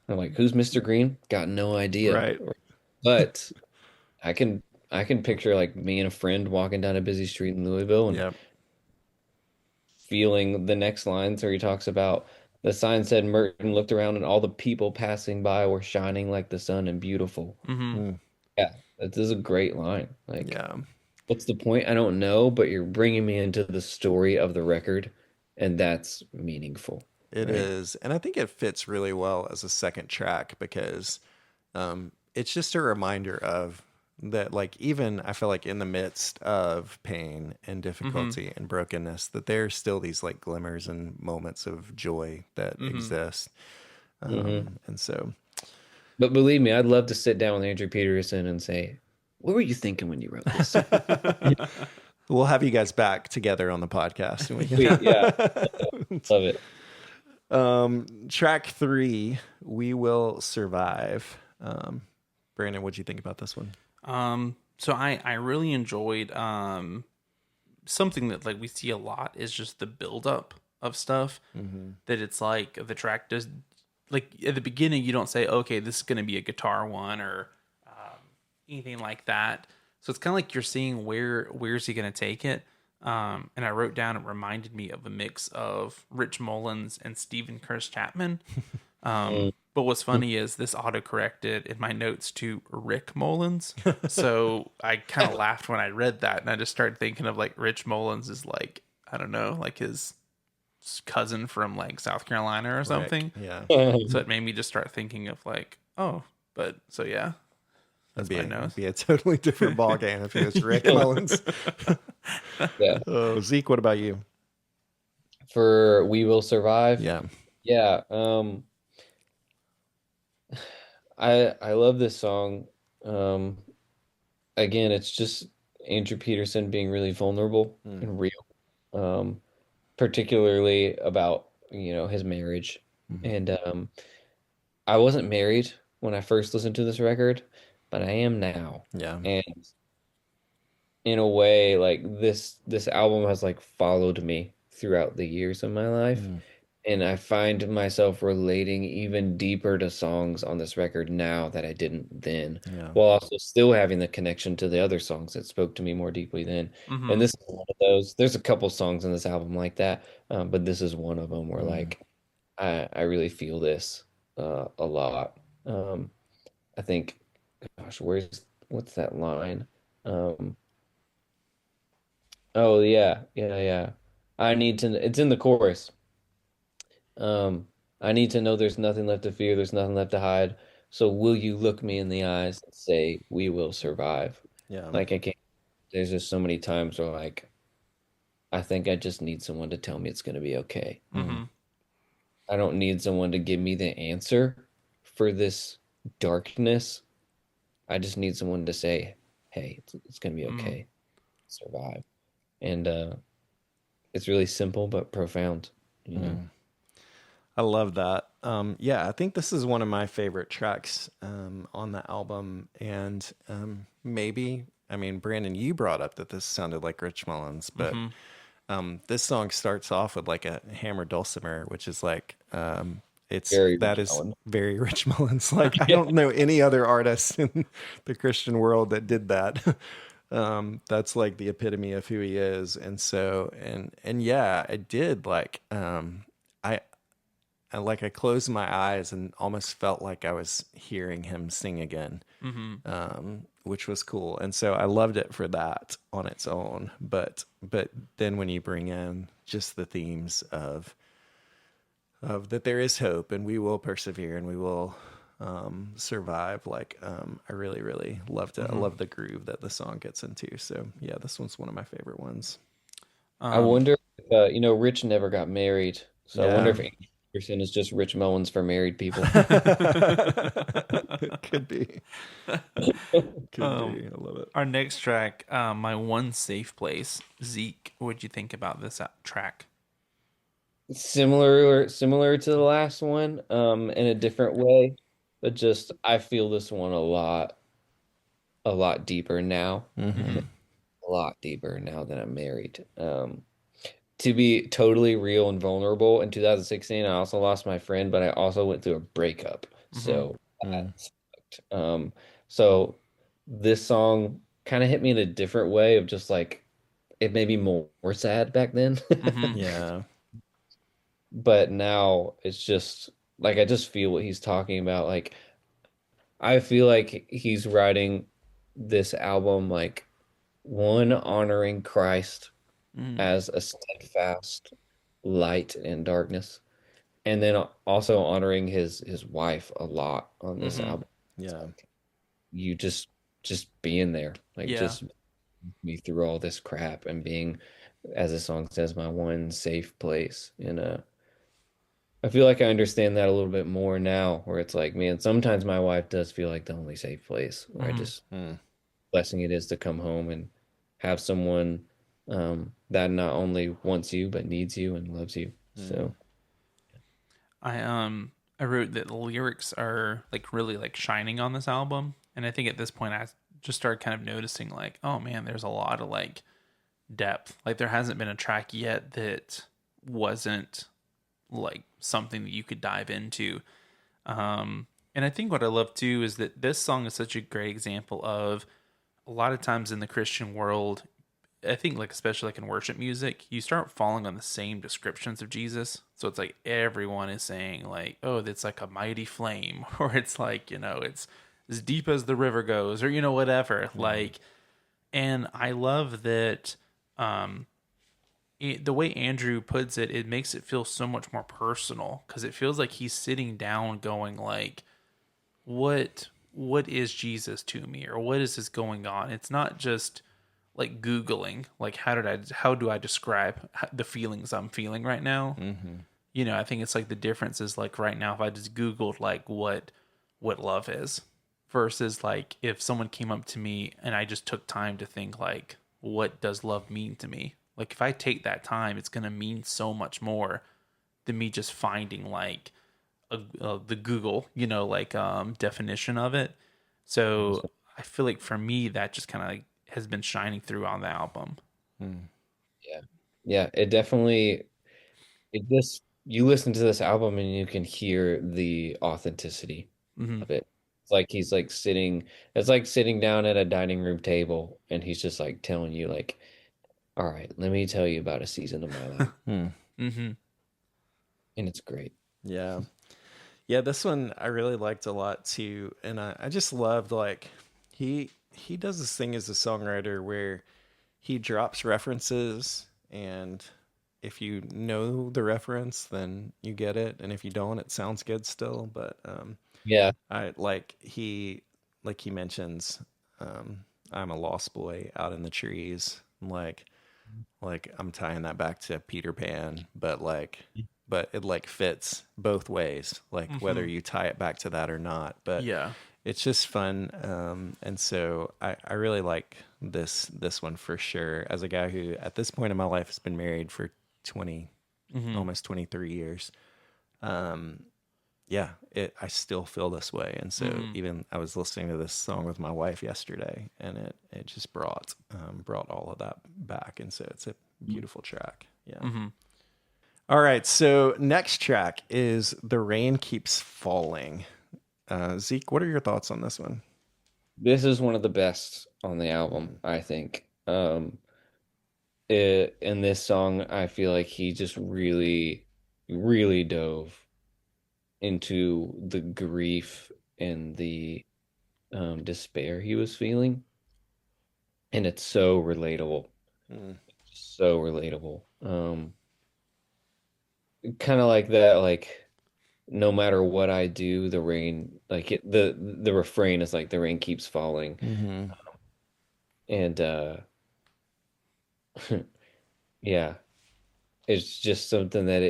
I'm like, who's Mr. Green? Got no idea. Right. But I can picture like me and a friend walking down a busy street in Louisville and feeling the next lines where he talks about the sign said Merton looked around and all the people passing by were shining like the sun and beautiful. Yeah, this is a great line. Like, Yeah. What's the point? I don't know, but you're bringing me into the story of the record, and that's meaningful, It right? is. And I think it fits really well as a second track because it's just a reminder of that, like, even I feel like in the midst of pain and Mm-hmm. difficulty and brokenness, that there's still these like glimmers and moments of joy that Mm-hmm. exist. Hmm. And so, But believe me, I'd love to sit down with Andrew Peterson and say, "What were you thinking when you wrote this song?" we'll have you guys back together on the podcast and we Sweet, yeah, can. love it. Track three, We Will Survive. Brandon, what'd you think about this one? So I really enjoyed something that like we see a lot is just the buildup of stuff. That it's like the track does, like at the beginning you don't say, okay, this is going to be a guitar one or anything like that. So it's kind of like you're seeing where's he going to take it. And I wrote down, it reminded me of a mix of Rich Mullins and Stephen Curtis Chapman. Mm. But what's funny is this auto-corrected in my notes to Rick Mullins. So I kind of laughed when I read that, and I just started thinking of like Rich Mullins is like, I don't know, like his cousin from like South Carolina or Rick. something. Yeah. So it made me just start thinking of like, oh, but so yeah, It'd that's be my it'd nose. be a totally different ball game if it was Rick Mullins. Yeah. Oh, Zeke, what about you? For We Will Survive. Yeah. Yeah. I love this song. Um, Again, it's just Andrew Peterson being really vulnerable Mm. and real. Um, Particularly about, his marriage. Mhm. And I wasn't married when I first listened to this record, but I am now. Yeah. And in a way, like this album has like followed me throughout the years of my life. Mm. And I find myself relating even deeper to songs on this record now that I didn't then, Yeah. while also still having the connection to the other songs that spoke to me more deeply then. And Mm-hmm. this is one of those. There's a couple songs in this album like that, but this is one of them where Mm. like I really feel this a lot. I think, gosh, what's that line? Um, oh yeah, yeah, yeah. I need to. It's in the chorus. Um, I need to know there's nothing left to fear, there's nothing left to hide. So will you look me in the eyes and say we will survive? Yeah. Like I can't, there's just so many times where like I think I just need someone to tell me it's gonna be okay. Mm. Mm-hmm. I don't need someone to give me the answer for this darkness. I just need someone to say, "Hey, it's gonna be Mm-hmm. okay. Survive." And it's really simple but profound, you know. Mm. I love that. Yeah, I think this is one of my favorite tracks on the album. And maybe, I mean, Brandon, you brought up that this sounded like Rich Mullins, but Mm-hmm. this song starts off with like a hammer dulcimer, which is like, Very that Rich is Allen. very Rich Mullins. Like, I Yeah. don't know any other artist in the Christian world that did that. That's like the epitome of who he is. And so, and yeah, I did like, I, and like I closed my eyes and almost felt like I was hearing him sing again, Mm-hmm. which was cool. And so I loved it for that on its own. But then when you bring in just the themes of that there is hope and we will persevere and we will survive, like I really really loved it. I Mm-hmm. love the groove that the song gets into. So yeah, this one's one of my favorite ones. I Um, wonder if, Rich never got married. So I wonder Yeah. if Andy Peterson is just Rich Mullins for married people. It could be. Could um, be. I love it. our next track, my one safe place. Zeke, what'd you think about this track? Similar to the last one, in a different way, but just I feel this one a lot deeper now. Mm-hmm. Mm-hmm. A lot deeper now that I'm married. To be totally real and vulnerable, in 2016, I also lost my friend, but I also went through a breakup. Mm-hmm. So Mm. that sucked. So this song kind of hit me in a different way of just like it made me more sad back then. Mm-hmm. Yeah. But now it's just like I just feel what he's talking about. Like I feel like he's writing this album like one, honoring Christ Mm, as a steadfast light in darkness, and then also honoring his wife a lot on this mm-hmm. album. It's Yeah. like you just being there, like Yeah. just me through all this crap and being, as the song says, my one safe place. And I feel like I understand that a little bit more now, where it's like, man, sometimes my wife does feel like the only safe place, where I Mm-hmm. just Mm. blessing it is to come home and have someone that not only wants you but needs you and loves you. Mm. So I wrote that the lyrics are like really like shining on this album, and I think at this point I just started kind of noticing like, oh man, there's a lot of like depth. Like there hasn't been a track yet that wasn't like something that you could dive into. And I think what I love too is that this song is such a great example of a lot of times in the Christian world, I think like especially like in worship music, you start falling on the same descriptions of Jesus. So it's like everyone is saying like, oh, that's like a mighty flame, or it's like, it's as deep as the river goes, or whatever. Yeah. Like, and I love that the way Andrew puts it, it makes it feel so much more personal because it feels like he's sitting down going like, what is Jesus to me, or what is this going on? It's not just like googling like how do I describe the feelings I'm feeling right now. Mm-hmm. I think it's like the difference is like right now if I just googled like what love is versus like if someone came up to me and I just took time to think like what does love mean to me, like if I take that time it's going to mean so much more than me just finding like the Google, like definition of it. So I feel like for me that just kind of like has been shining through on the album. Mm. yeah, yeah, it definitely it just you listen to this album and you can hear the authenticity Hmm. of it. It's like he's like sitting, it's like sitting down at a dining room table and he's just like telling you like, all right, let me tell you about a season of my life. Mm. Hmm. And it's great. Yeah. Yeah, this one I really liked a lot too. And I just loved like he does this thing as a songwriter where he drops references, and if you know the reference then you get it, and if you don't it sounds good still. But Yeah. I like he mentions um I'm a lost boy out in the trees, like I'm tying that back to Peter Pan, but it like fits both ways, like whether Hmm. you tie it back to that or not. But Yeah. it's just fun, and so I really like this one for sure. As a guy who at this point in my life has been married for 20, Hmm. almost 23 years, um, yeah, I still feel this way. And so Hmm. even I was listening to this song with my wife yesterday, and it just brought all of that back. And so it's a beautiful track. Yeah. Hmm. All right. So next track is "The Rain Keeps Falling." Zeke, what are your thoughts on this one? This is one of the best on the album, I think. In this song, I feel like he just really, really dove into the grief and the despair he was feeling, and it's so relatable, Mm, so relatable. Kind of like that, like no matter what I do, the rain, like the refrain is like the rain keeps falling, mm-hmm. and yeah, it's just something that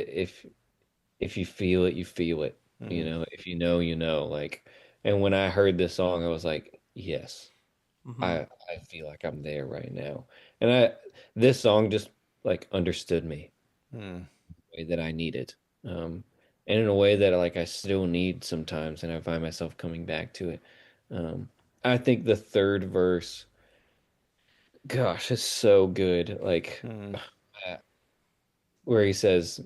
if you feel it, you feel it. You Mm, know, if you know, you know. Like, and when I heard this song, I was like, yes, Hmm. I feel like I'm there right now. And this song just like understood me mm, the way that I needed. Um, and in a way that like I still need sometimes, and I find myself coming back to it. Um, I think the third verse, gosh, is so good. Like mm. uh, where he says,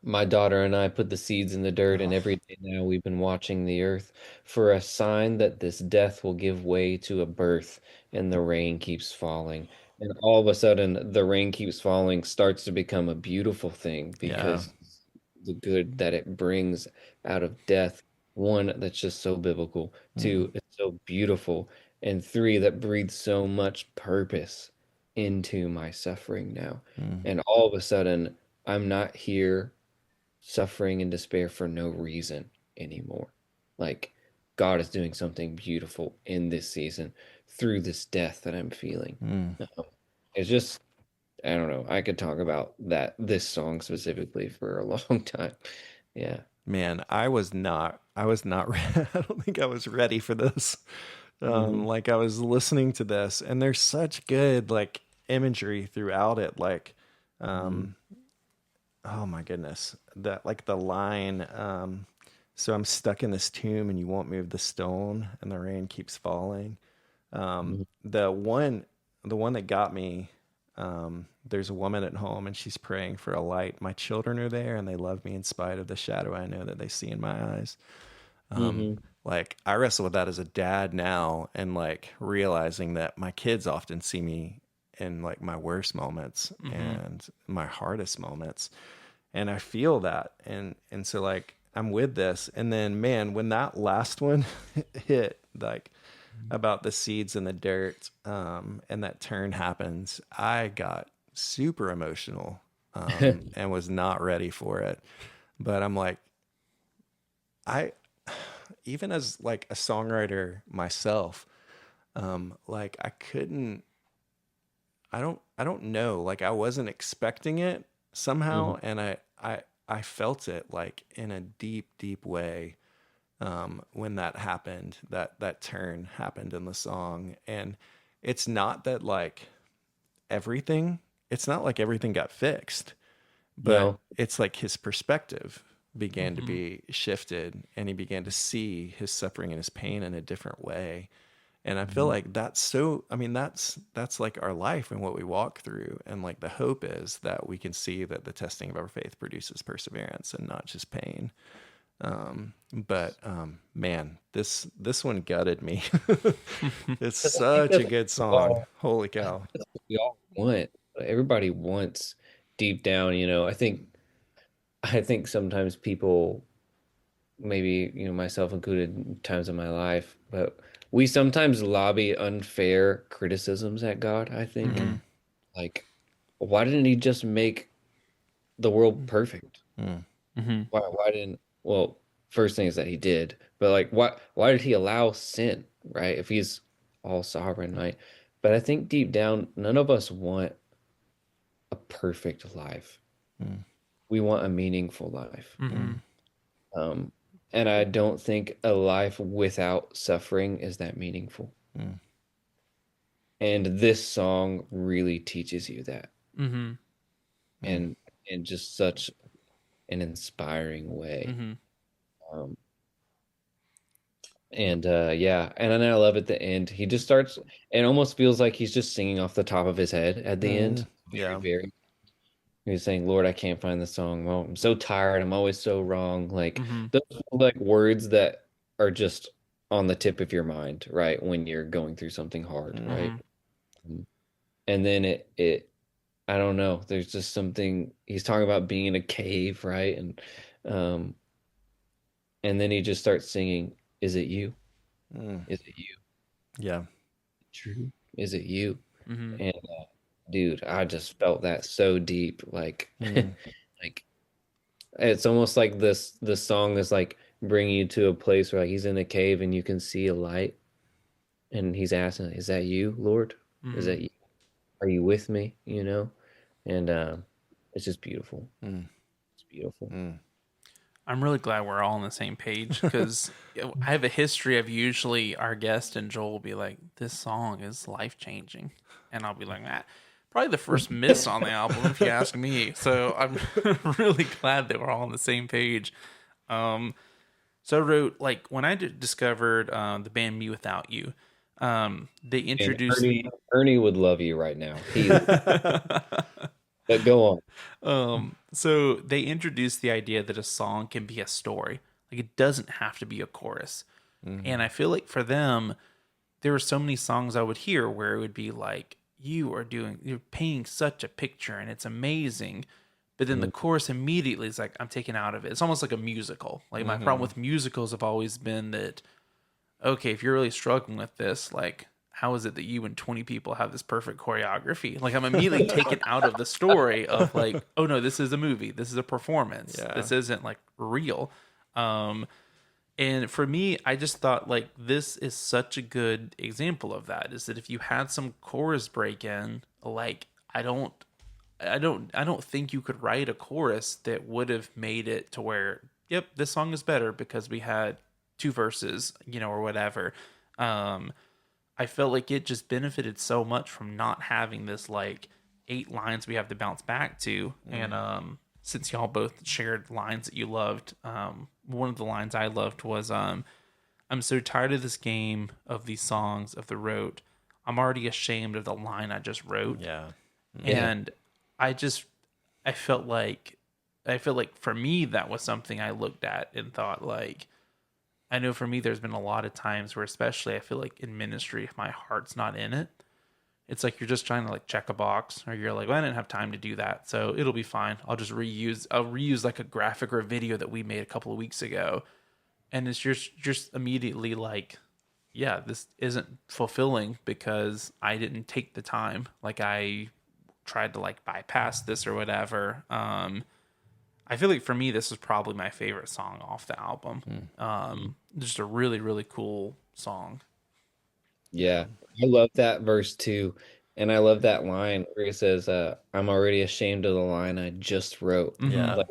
my daughter and I put the seeds in the dirt, and Oh, every day now we've been watching the earth for a sign that this death will give way to a birth, and the rain keeps falling. And all of a sudden, the rain keeps falling starts to become a beautiful thing yeah. because the good that it brings out of death, one, that's just so biblical, Mm, two, it's so beautiful. and 3, that breathes so much purpose into my suffering now. And all of a sudden, I'm not here suffering and despair for no reason anymore. Like, God is doing something beautiful in this season through this death that I'm feeling. It's just, I don't know. I could talk about this song specifically for a long time. Yeah. Man, I was not, I don't think I was ready for this. Like I was listening to this and there's such good like imagery throughout it. Like, oh my goodness, that like the line, so I'm stuck in this tomb and you won't move the stone and the rain keeps falling. The one, the one that got me, there's a woman at home and she's praying for a light. My children are there and they love me in spite of the shadow I know that they see in my eyes. Like I wrestle with that as a dad now and like realizing that my kids often see me in like my worst moments and my hardest moments. And I feel that. And so like I'm with this. And then man, when that last one hit, like about the seeds in the dirt, and that turn happens, I got super emotional, and was not ready for it. But I'm like, I, even as like a songwriter myself, like I don't know, like I wasn't expecting it somehow. And I felt it like in a deep, deep way. When that happened, that turn happened in the song. And it's not that like it's not like everything got fixed, but No. it's like his perspective began to be shifted and he began to see his suffering and his pain in a different way. And I feel like I mean, that's like our life and what we walk through. And like the hope is that we can see that the testing of our faith produces perseverance and not just pain. But man, this one gutted me. It's such a good song. Holy cow. That's what we all want. Everybody wants deep down, I think sometimes people, maybe, myself included, in times of my life, but we sometimes lobby unfair criticisms at God, I think. Like, why didn't he just make the world perfect? Why didn't, well, first thing is that he did, but like, why did he allow sin, right? If he's all sovereign, right? But I think deep down, none of us want a perfect life. We want a meaningful life. And I don't think a life without suffering is that meaningful. And this song really teaches you that. And in just such an inspiring way. Yeah, and then I love at the end, he just starts, it almost feels like he's just singing off the top of his head at the end. Yeah. Very. He's saying, Lord, I can't find the song. Well, I'm so tired. I'm always so wrong. Like those are like words that are just on the tip of your mind, right? When you're going through something hard, right? And then I don't know, there's just something, he's talking about being in a cave, right? And then he just starts singing, is it you? Is it you? Yeah. True. Is it you? And dude, I just felt that so deep. Like, like it's almost like this song is like bringing you to a place where like he's in a cave and you can see a light, and he's asking, "Is that you, Lord? Is that you? Are you with me?" And it's just beautiful. It's beautiful. I'm really glad we're all on the same page, because I have a history of usually our guest and Joel will be like, this song is life changing. And I'll be like, probably the first miss on the album, if you ask me. So I'm really glad that we're all on the same page. So I wrote, like, when I discovered the band Me Without You, they introduced Ernie would love you right now. But go on. So they introduced the idea that a song can be a story. Like, it doesn't have to be a chorus. And I feel like for them, there were so many songs I would hear where it would be like, you're painting such a picture and it's amazing. But then the chorus immediately is like, I'm taken out of it. It's almost like a musical. Like, my problem with musicals have always been that, okay, if you're really struggling with this, like, how is it that you and 20 people have this perfect choreography? Like, I'm immediately taken out of the story of like, oh no, this is a movie. This is a performance. Yeah. This isn't like real. And for me, I just thought like this is such a good example of that, is that if you had some chorus break in, like I don't think you could write a chorus that would have made it to where, yep, this song is better because we had two verses, or whatever. I felt like it just benefited so much from not having this like 8 lines we have to bounce back to. And since y'all both shared lines that you loved, one of the lines I loved was I'm so tired of this game, of these songs, of the rote. I'm already ashamed of the line I just wrote. Yeah. And I felt like for me that was something I looked at and thought like, I know for me there's been a lot of times where, especially I feel like in ministry, if my heart's not in it, it's like you're just trying to like check a box, or you're like, well, I didn't have time to do that, so it'll be fine. I'll reuse like a graphic or a video that we made a couple of weeks ago. And it's just immediately like, yeah, this isn't fulfilling because I didn't take the time. Like I tried to like bypass this or whatever. I feel like for me, this is probably my favorite song off the album. Just a really, really cool song. Yeah, I love that verse too. And I love that line where he says, I'm already ashamed of the line I just wrote. Yeah. Like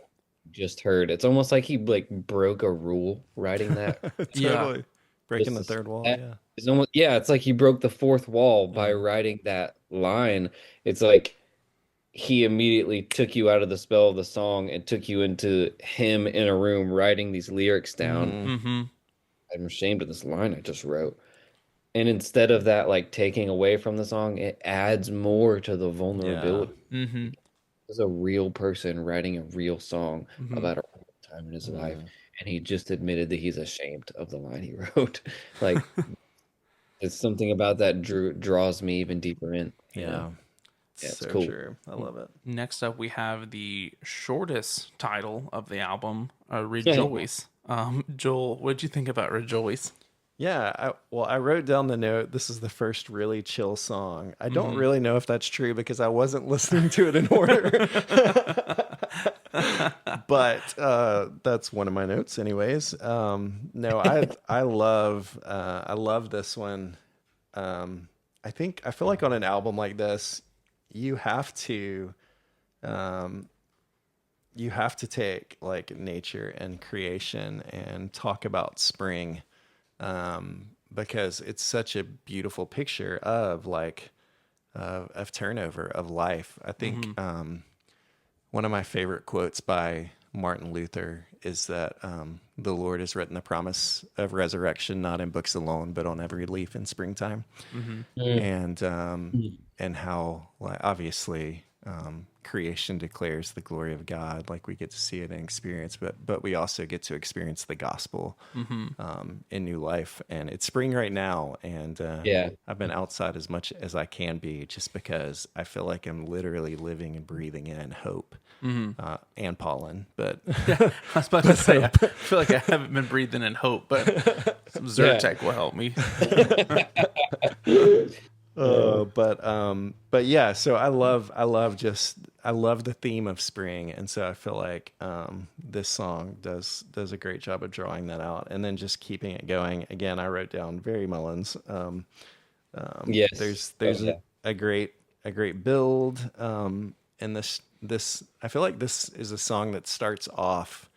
just heard. It's almost like he like broke a rule writing that. Totally. Breaking the Just third wall. that- Yeah. It's almost, yeah, it's like he broke the fourth wall by writing that line. It's like he immediately took you out of the spell of the song and took you into him in a room writing these lyrics down. Mm-hmm. I'm ashamed of this line I just wrote. And instead of that, like taking away from the song, it adds more to the vulnerability. Mm-hmm. There's a real person writing a real song Mhm. about a real time in his life, and he just admitted that he's ashamed of the line he wrote. Like, it's something about that draws me even deeper in. you Yeah. know? Yeah, it's so cool. true. I love it. Next up, we have the shortest title of the album, Rejoice. Joel, what'd you think about Rejoice? Yeah, I wrote down the note. This is the first really chill song. I don't really know if that's true because I wasn't listening to it in order. But that's one of my notes, anyways. No, I love this one. I feel like on an album like this, you have to take like nature and creation and talk about spring. Because it's such a beautiful picture of like of turnover of life. I think one of my favorite quotes by Martin Luther is that the Lord has written the promise of resurrection not in books alone, but on every leaf in springtime. And how like obviously creation declares the glory of God, like we get to see it and experience, but we also get to experience the gospel in new life. And it's spring right now, and Yeah. I've been outside as much as I can be, just because I feel like I'm literally living and breathing in hope and pollen. But I was about to say, I feel like I haven't been breathing in hope, but some Zyrtec will help me. But yeah, so I love the theme of spring, and so I feel like this song does a great job of drawing that out, and then just keeping it going. Again, I wrote down very Mullins. Yes. There's Yeah. a great build, and this I feel like this is a song that starts off.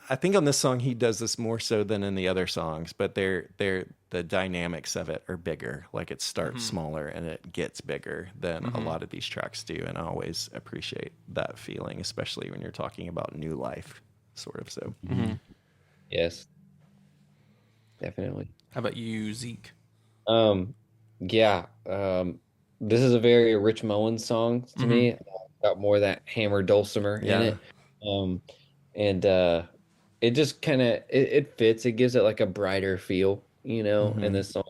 I think on this song he does this more so than in the other songs, but the dynamics of it are bigger. Like it starts smaller and it gets bigger than a lot of these tracks do, and I always appreciate that feeling, especially when you're talking about new life, sort of. So Yes. Definitely. How about you, Zeke? Yeah. This is a very Rich Mullins song to me. Got more of that hammer dulcimer in it. And it just kind of it fits. It gives it like a brighter feel, in this song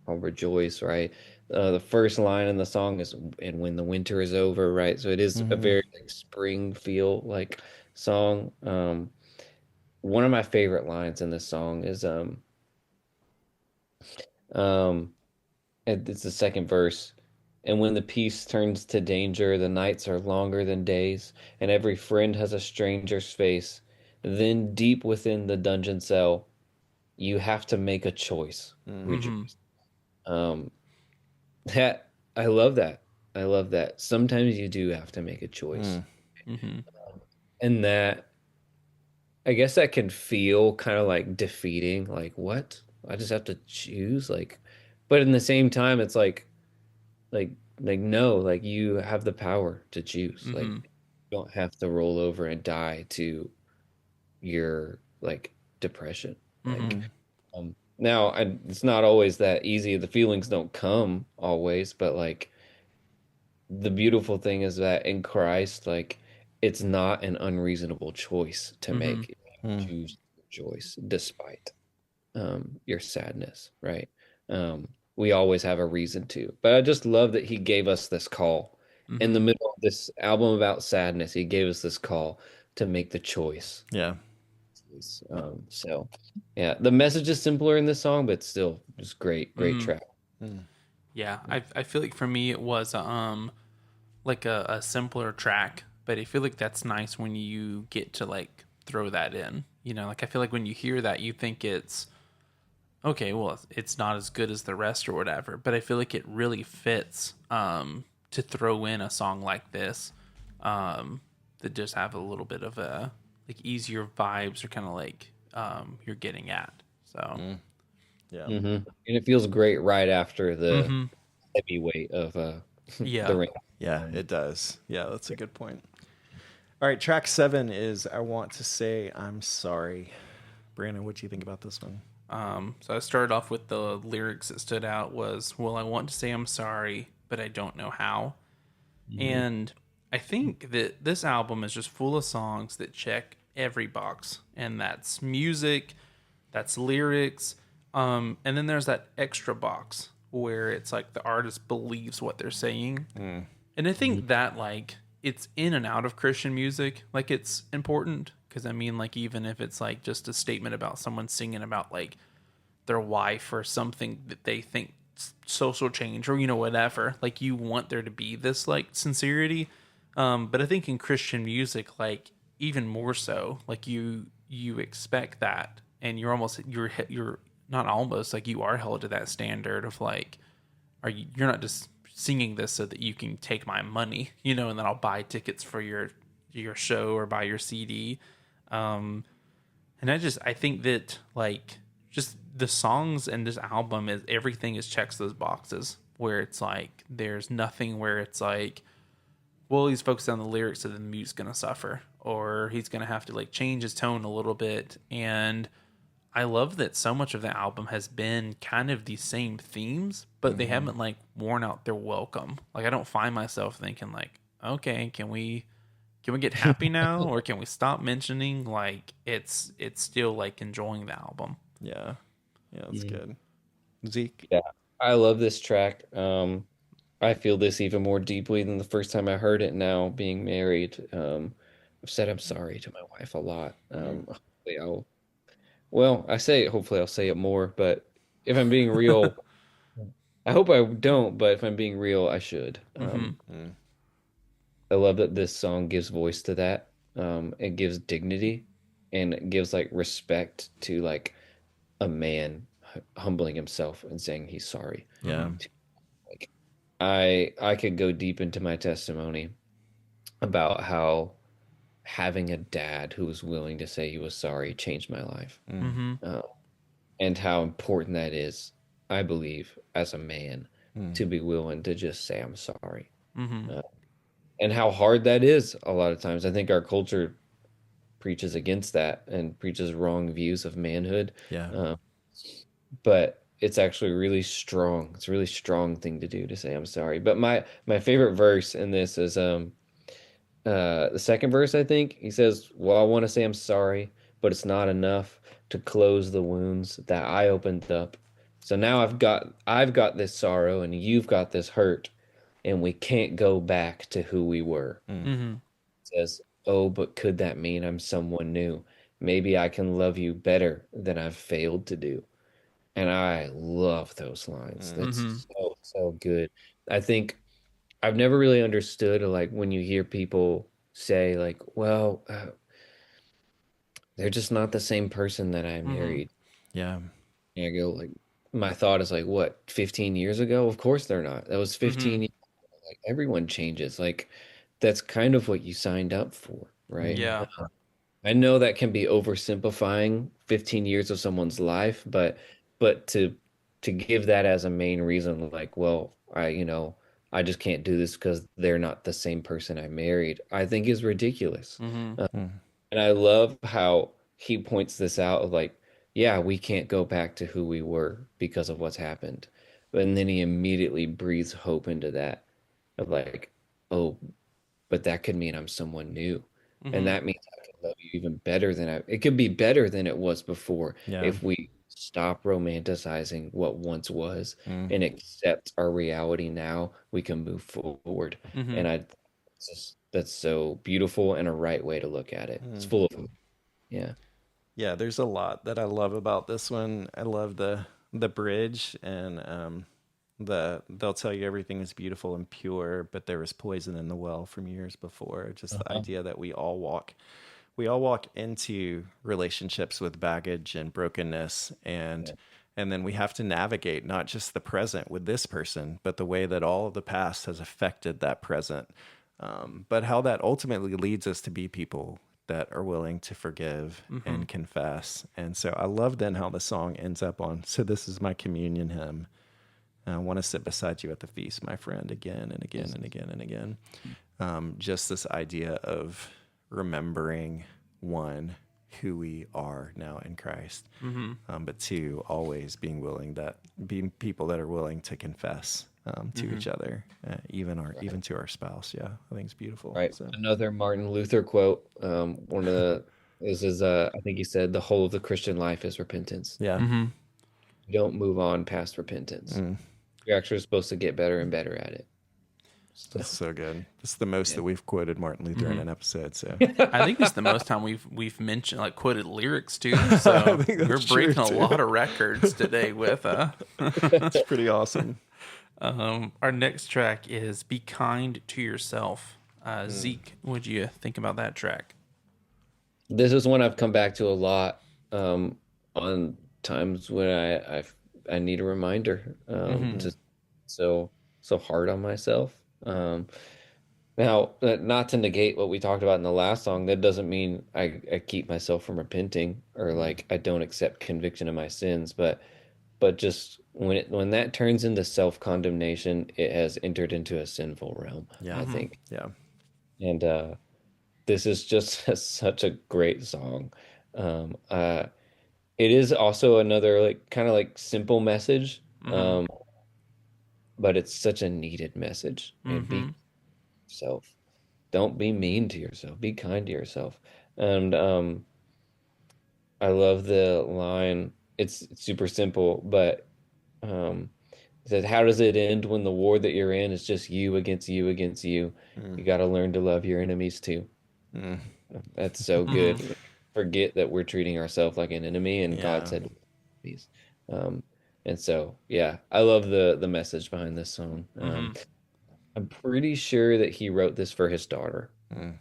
called Rejoice, right? The first line in the song is "And when the winter is over," right? So it is a very like spring feel like song. One of my favorite lines in this song is Um, and it's the second verse. And when the peace turns to danger, the nights are longer than days, and every friend has a stranger's face. Then deep within the dungeon cell, you have to make a choice. Mm-hmm. Rejoice. Um, that I love that. I love that. Sometimes you do have to make a choice. Mm. Mm-hmm. And that I guess that can feel kind of like defeating, like what? I just have to choose, like, but in the same time, it's like like no, like you have the power to choose. Like Mm-hmm. you don't have to roll over and die to your like depression. Mm-hmm. Like now it's not always that easy. The feelings don't come always, but like the beautiful thing is that in Christ, like it's not an unreasonable choice to Mm-hmm. make. Mm. Choose choice despite your sadness, right? We always have a reason to. But I just love that he gave us this call in the Mm-hmm. middle of this album about sadness. He gave us this call to make the choice. Yeah. So yeah, the message is simpler in this song, but still just great Mm-hmm. track. Mm. Yeah, I feel like for me it was like a simpler track, but I feel like that's nice when you get to like throw that in. You know, like I feel like when you hear that, you think it's okay. Well, it's not as good as the rest or whatever, but I feel like it really fits to throw in a song like this that just have a little bit of a like easier vibes or kind of like you're getting at. So, Yeah. And it feels great right after the mm-hmm. heavy weight of the Yeah. rain. Yeah, it does. Yeah, that's a good point. All right, track 7 is I Want to Say I'm Sorry. Brandon, what do you think about this one? So I started off with the lyrics that stood out was, well, I want to say I'm sorry, but I don't know how. And I think that this album is just full of songs that check every box. And that's music, that's lyrics. And then there's that extra box where it's like the artist believes what they're saying. And I think that like it's in and out of Christian music, like it's important because I mean like even if it's like just a statement about someone singing about like their wife or something that they think social change or you know whatever, like you want there to be this like sincerity. But I think in Christian music like even more so, like you expect that and you're not almost like you are held to that standard of like you're not just singing this so that you can take my money, you know, and then I'll buy tickets for your show or buy your CD. And I think that like just the songs in this album is everything is checks those boxes where it's like there's nothing where it's like, well, he's focused on the lyrics so the music's gonna suffer or he's gonna have to like change his tone a little bit. And I love that so much of the album has been kind of these same themes, but they haven't like worn out their welcome. Like I don't find myself thinking like, okay, can we get happy now or can we stop mentioning like it's still like enjoying the album. Yeah. Yeah, that's good. Zeke? Yeah, I love this track. I feel this even more deeply than the first time I heard it now, being married. I've said I'm sorry to my wife a lot. Hopefully I say it, hopefully I'll say it more, but if I'm being real, I hope I don't, but if I'm being real, I should. Mm-hmm. I love that this song gives voice to that. It gives dignity and it gives like respect to like a man humbling himself and saying he's sorry. Yeah. Like I could go deep into my testimony about how having a dad who was willing to say he was sorry changed my life, Mm-hmm. and how important that is, I believe, as a man, to be willing to just say I'm sorry, Mm-hmm. and how hard that is a lot of times. I think our culture preaches against that and preaches wrong views of manhood. Yeah. But it's actually really strong. It's a really strong thing to do to say I'm sorry. But my favorite verse in this is the second verse, I think. He says, "Well, I want to say I'm sorry, but it's not enough to close the wounds that I opened up. So now I've got this sorrow and you've got this hurt, and we can't go back to who we were." Mm-hmm. Says, "Oh, but could that mean I'm someone new? Maybe I can love you better than I've failed to do." And I love those lines. Mm-hmm. That's so good. I think I've never really understood like when you hear people say like, well, they're just not the same person that I Mm-hmm. married. Yeah. And I go like, my thought is like, what, 15 years ago? Of course they're not. That was Mm-hmm. 15 years ago. Like everyone changes. Like that's kind of what you signed up for, right? Mm. Yeah. I know that can be oversimplifying 15 years of someone's life, but to give that as a main reason, like, well, I just can't do this because they're not the same person I married, I think is ridiculous. Mm-hmm. Mm. And I love how he points this out of like, yeah, we can't go back to who we were because of what's happened. And then he immediately breathes hope into that of like, oh, but that could mean I'm someone new. And Mm-hmm. that means I can love you even better than it could be better than it was before Yeah. if we stop romanticizing what once was Mm. and accept our reality now, we can move forward. Mm-hmm. And that's so beautiful and a right way to look at it. It's Mm. full of hope. Yeah. Yeah, there's a lot that I love about this one. I love the bridge and they'll tell you everything is beautiful and pure, but there was poison in the well from years before. Just the Uh-huh. idea that we all walk into relationships with baggage and brokenness, Yeah. and then we have to navigate not just the present with this person, but the way that all of the past has affected that present. But how that ultimately leads us to be people that are willing to forgive Mm-hmm. and confess. And so I love then how the song ends up on, so this is my communion hymn. I want to sit beside you at the feast, my friend, again and again Yes. and again and again. Just this idea of remembering, one, who we are now in Christ, Mm-hmm. but two, always being people that are willing to confess to Mm-hmm. each other, even to our spouse. Yeah, I think it's beautiful. Right. So Another Martin Luther quote. One of the is I think he said the whole of the Christian life is repentance. yeah, Mm-hmm. You don't move on past repentance. mm, You're actually supposed to get better and better at it. that's So, so good. That's the most yeah. that we've quoted Martin Luther in Mm-hmm. an episode. So I think it's the most time we've mentioned like quoted lyrics too. I So think we're that's true breaking a too. lot of records today with It's pretty awesome. our next track is "Be Kind to Yourself." Zeke, what'd you think about that track? This is one I've come back to a lot on times when I need a reminder Mm-hmm. to so hard on myself. Now, not to negate what we talked about in the last song, that doesn't mean I keep myself from repenting or Mm, like I don't accept conviction of my sins, but just when that turns into self-condemnation, it has entered into a sinful realm, yeah, I Mm-hmm. think. yeah, And this is just such a great song. Uh, it is also another like kind of like simple message, Mm-hmm. um, but it's such a needed message. And be Mm-hmm. yourself. Don't be mean to yourself. Be kind to yourself. And I love the line. It's super simple, but um, it says, "How does it end when the war that you're in is just you against you against you? mm, You got to learn to love your enemies too." mm, That's so Mm-hmm. good. We forget that we're treating ourselves like an enemy, and God yeah, said, "Peace." Um, and so, yeah, I love the message behind this song. Mm-hmm. I'm pretty sure that he wrote this for his daughter. mm,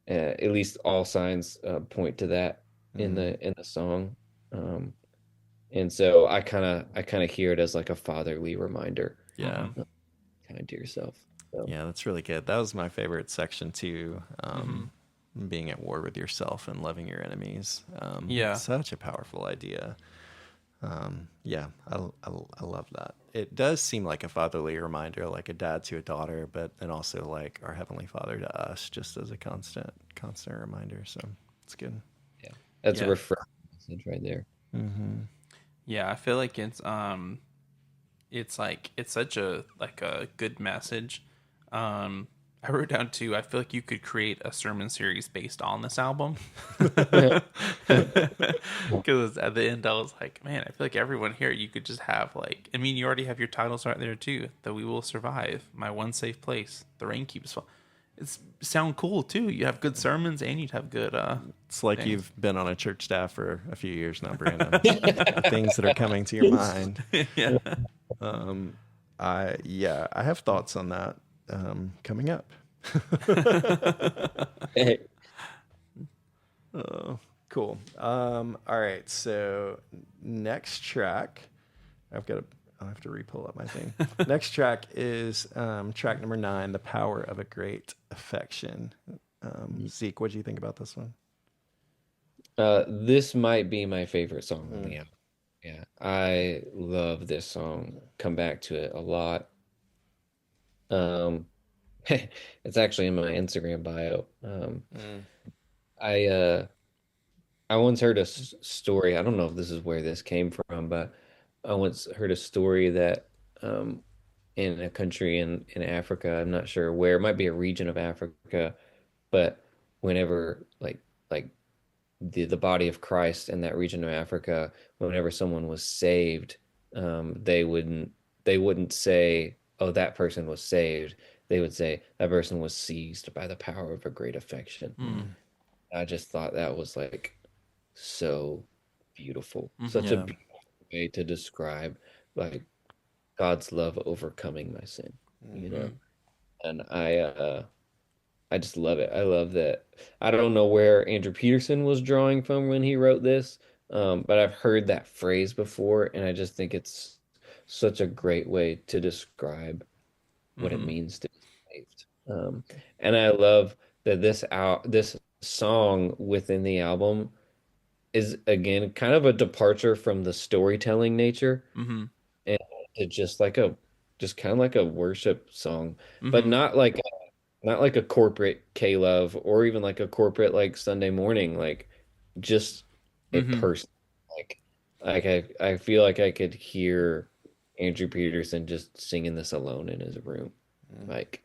At least all signs point to that in mm, the song. Um, and so I kind of hear it as like a fatherly reminder, yeah. kind of to yourself. So Yeah, that's really good. That was my favorite section too. Mm-hmm. Being at war with yourself and loving your enemies. Yeah. Such a powerful idea. Yeah, I love that. It does seem like a fatherly reminder, like a dad to a daughter, but then also like our Heavenly Father to us, just as a constant reminder. So it's good. yeah, that's a Yeah. refreshing message right there. Mm-hmm. Yeah. I feel like it's like it's such a like a good message. I wrote down too. I feel like you could create a sermon series based on this album. Because at the end, I was like, man, I feel like everyone here, you could just have like, I mean, you already have your titles right there too. That we will survive, my one safe place, the rain keeps falling. it's sound cool too. You have good sermons and you'd have good It's like things. you've been on a church staff for a few years now, Brandon. The things that are coming to your mind. Yeah. I have thoughts on that coming up. Cool. All right. So next track, I'll have to re-pull up my thing. Next track is track number 9, "The Power of a Great Affection." Zeke, what do you think about this one? This might be my favorite song on the album. Yeah, I love this song. Come back to it a lot. Um, it's actually in my Instagram bio. I I once heard a story. I don't know if this is where this came from, but I once heard a story that in a country in Africa, I'm not sure where, it might be a region of Africa, but whenever like the body of Christ in that region of Africa, whenever someone was saved, they wouldn't say, "Oh, that person was saved." They would say that person was seized by the power of a great affection. I just thought that was like so beautiful, such a Yeah. beautiful way to describe like God's love overcoming my sin, you know? And I just love it. I love that. I don't know where Andrew Peterson was drawing from when he wrote this, but I've heard that phrase before, and I just think it's such a great way to describe what it means to be saved. And I love that this song within the album is again kind of a departure from the storytelling nature Mm-hmm. and to just kind of like a worship song, but Mm-hmm. not like a corporate K-Love or even like a corporate like Sunday morning, like just a Mm-hmm. person. Like I feel like I could hear Andrew Peterson just singing this alone in his room. Like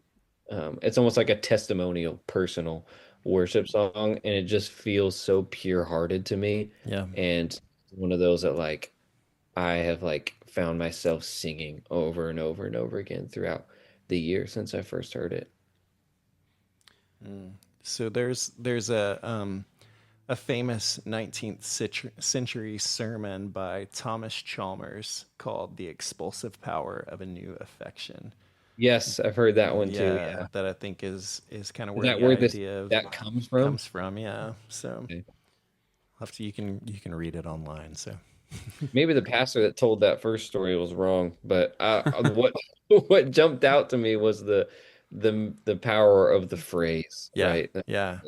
it's almost like a testimonial personal worship song, and it just feels so pure-hearted to me. Yeah. And one of those that like I have like found myself singing over and over and over again throughout the year since I first heard it. So there's a famous 19th century sermon by Thomas Chalmers called "The Expulsive Power of a New Affection." Yes, I've heard that one too. Yeah, Yeah. that I think is kind of Is where that the where this idea of that comes from? comes from. Yeah. So Okay. I'll have to you can read it online. So Maybe the pastor that told that first story was wrong, but what what jumped out to me was the power of the phrase, yeah, right? yeah.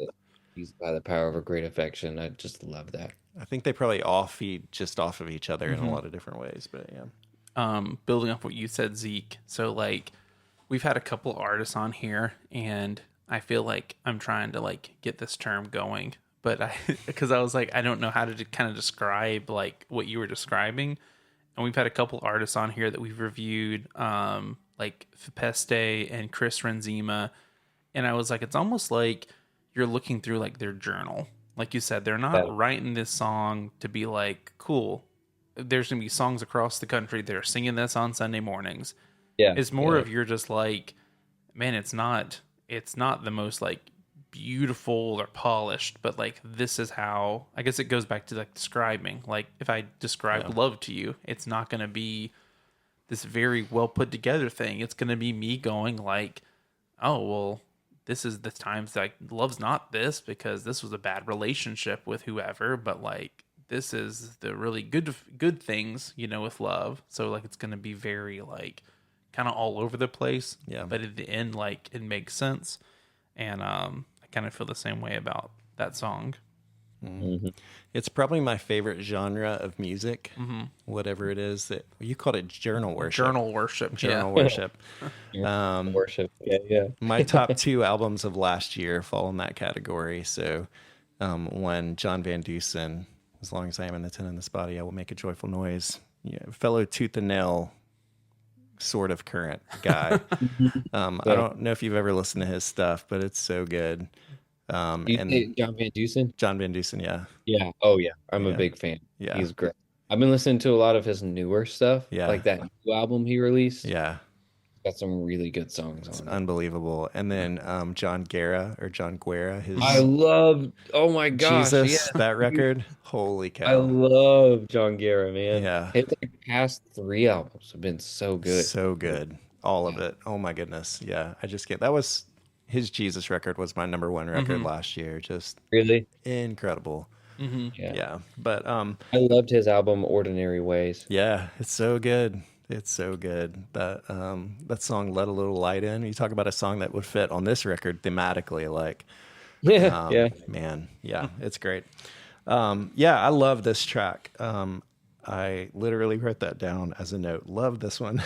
He's by the power of a great affection. I just love that. I think they probably all feed just off of each other in a Mm-hmm. lot of different ways. But yeah. Building off what you said, Zeke. So like we've had a couple artists on here and I feel like I'm trying to like get this term going, but I because I was like I don't know how to kind of describe like what you were describing. And we've had a couple artists on here that we've reviewed like Fepeste and Chris Renzema, and I was like it's almost like you're looking through like their journal. Like you said, they're That, not writing this song to be like cool. There's gonna be songs across the country that are singing this on Sunday mornings. yeah, It's more yeah, of you're just like, man, it's not the most like beautiful or polished, but like this is how I guess it goes back to like describing. Like if I describe love to you, it's not gonna be this very well put together thing. It's gonna be me going like, oh well, this is the times like love's not this because this was a bad relationship with whoever, but like this is the really good things, you know, with love. So like it's gonna be very like kind of all over the place. Yeah. But at the end, like it makes sense. And I kind of feel the same way about that song. mhm. It's probably my favorite genre of music, whatever it is that you called it journal worship. Journal worship. Journal Yeah. worship. Worship. Yeah, yeah. My top 2 albums of last year fall in that category. So when John Van Dusen, "As Long as I Am in the Tin in This Body, I Will Make a Joyful Noise," fellow tooth and nail sort of current guy. I don't know if you've ever listened to his stuff, but it's so good. You And say John Van Dusen? John Van Dusen, yeah. Yeah. Oh yeah. I'm a Yeah. big fan. Yeah. He's great. I've been listening to a lot of his newer stuff, Yeah. like that new album he released. Yeah. got some really good songs It's on it. unbelievable. And then John Guerra, I his love, oh my gosh, yeah. Jesus, that record. Holy I cow. love John Guerra, man. Yeah. His like, past three albums have been so good. So good. All of Yeah. it. Oh my goodness. Yeah. I just get that was his Jesus record was my number one record last year. Just Really? incredible. Yeah. Yeah. But I loved his album Ordinary Ways. yeah, it's so good. It's so good. That song Let a Little Light In. You talk about a song that would fit on this record thematically, like Yeah, yeah. man, yeah, it's great. Yeah, I love this track. I literally wrote that down as a note. Love this one.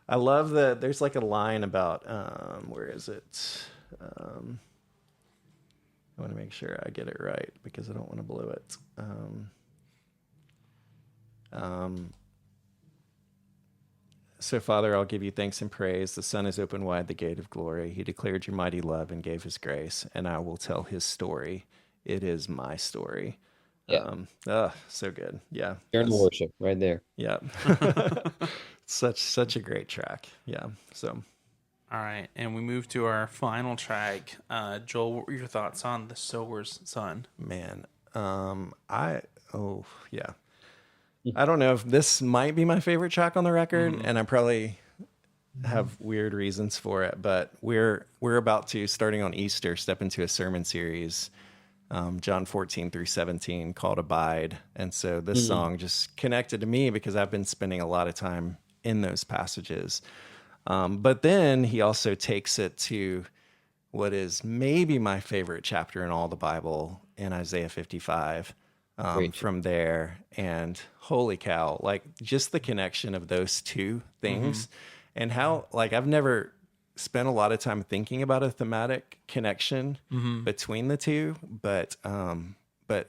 I love that there's like a line about where is it? I want to make sure I get it right because I don't want to blow it. So, Father, I'll give you thanks and praise. The sun has opened wide the gate of glory. He declared your mighty love and gave his grace, and I will tell his story. It is my story. Yeah. So good. Yeah. Turn to worship right there. Yeah. such a great track. Yeah. So All right, and we move to our final track. Joel, what were your thoughts on The Sower's Son? man, yeah. I don't know if this might be my favorite track on the record, and I probably have weird reasons for it, but we're about to, starting on Easter, step into a sermon series, John 14 through 17, called Abide. And so this song just connected to me because I've been spending a lot of time in those passages. But then he also takes it to what is maybe my favorite chapter in all the Bible, in Isaiah 55. From there, and holy cow, like just the connection of those two things, and how, like, I've never spent a lot of time thinking about a thematic connection between the two, but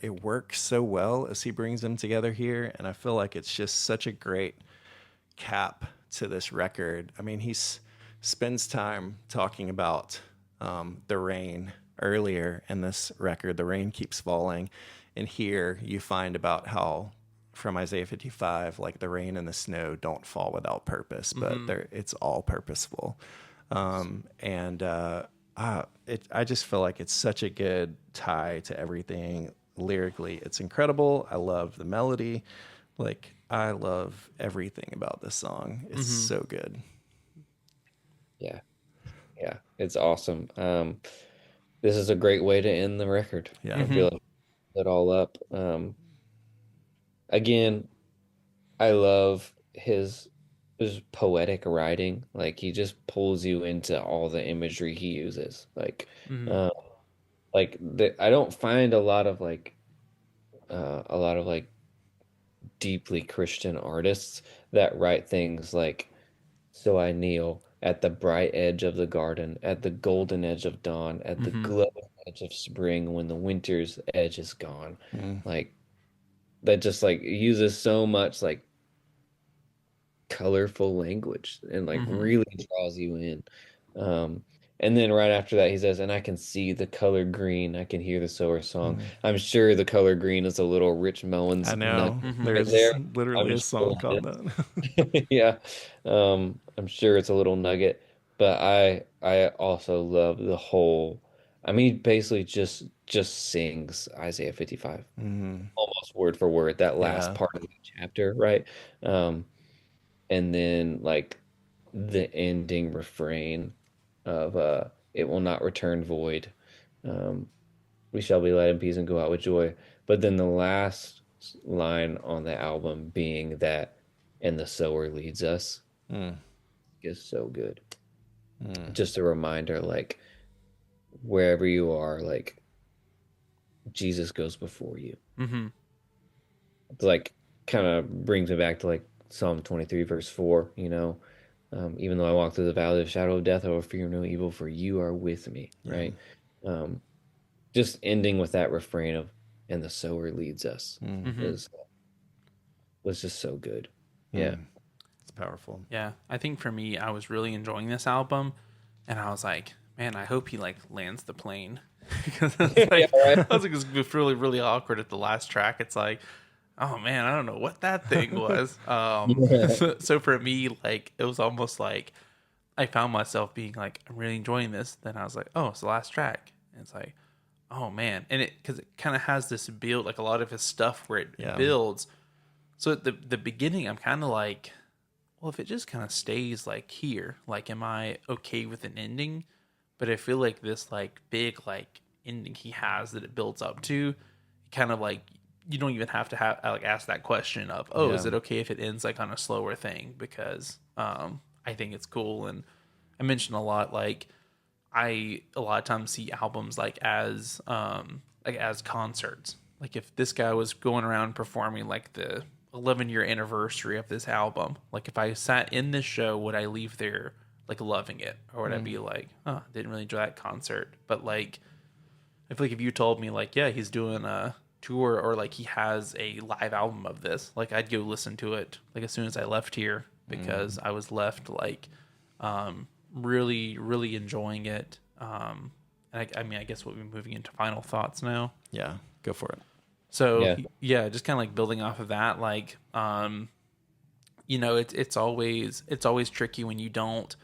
it works so well as he brings them together here, and I feel like it's just such a great cap to this record. I mean, spends time talking about the rain earlier in this record. The rain keeps falling. And here you find about how from Isaiah 55, like the rain and the snow don't fall without purpose, but it's all purposeful. I just feel like it's such a good tie to everything. Lyrically, it's incredible. I love the melody. Like, I love everything about this song. It's so good. Yeah. Yeah. It's awesome. This is a great way to end the record. Yeah. I feel like it all up. Again, I love his poetic writing. Like he just pulls you into all the imagery he uses. Like, I don't find a lot of like deeply Christian artists that write things like, "So I kneel at the bright edge of the garden, at the golden edge of dawn, at the glowing edge of spring when the winter's edge is gone." Like that just like uses so much like colorful language and like really draws you in. And then right after that he says, "And I can see the color green, I can hear the sower song." I'm sure the color green is a little Rich Mullins I know. There's there. literally I'm a song sure called that. yeah. I'm sure it's a little nugget, but I also love the whole. I mean, basically just sings Isaiah 55 almost word for word, that last Yeah. part of the chapter, right? And then like the ending refrain of "It will not return void. We shall be led in peace and go out with joy." But then the last line on the album being that, "And the sower leads us," is so good. Just a reminder, like wherever you are, like Jesus goes before you. It's like kind of brings me back to like Psalm 23 verse 4, you know. Even though I walk through the valley of the shadow of death, I will fear no evil, for you are with me, right? Just ending with that refrain of "and the sower leads us" was just so good. Yeah. It's powerful. Yeah, I think for me, I was really enjoying this album, and I was like, man, I hope he like lands the plane because it's like, Yeah, right. I was like, it's really really awkward at the last track. It's like, oh man, I don't know what that thing was. Yeah. So for me, like it was almost like I found myself being like, I'm really enjoying this. Then I was like, oh, it's the last track. And it's like, oh man, and because it kind of has this build, like a lot of his stuff where it Yeah. builds. So at the beginning, I'm kind of like, well, if it just kind of stays like here, like, am I okay with an ending? But I feel like this like big like ending he has that it builds up to, kind of like you don't even have to have like ask that question of, oh, is Yeah. it okay if it ends like on a slower thing? Because I think it's cool, and I mentioned a lot like I a lot of times see albums like as concerts. Like if this guy was going around performing like the 11-year anniversary of this album, like if I sat in this show, would I leave there like loving it, or would I be like, oh, didn't really enjoy that concert? But like I feel like if you told me like, yeah, he's doing a tour or like he has a live album of this, like I'd go listen to it like as soon as I left here because I was left like really, really enjoying it. And I mean, I guess we'll be moving into final thoughts now. Yeah, go for it. So Yeah. yeah, just kind of like building off of that, like, you know, it's always tricky when you don't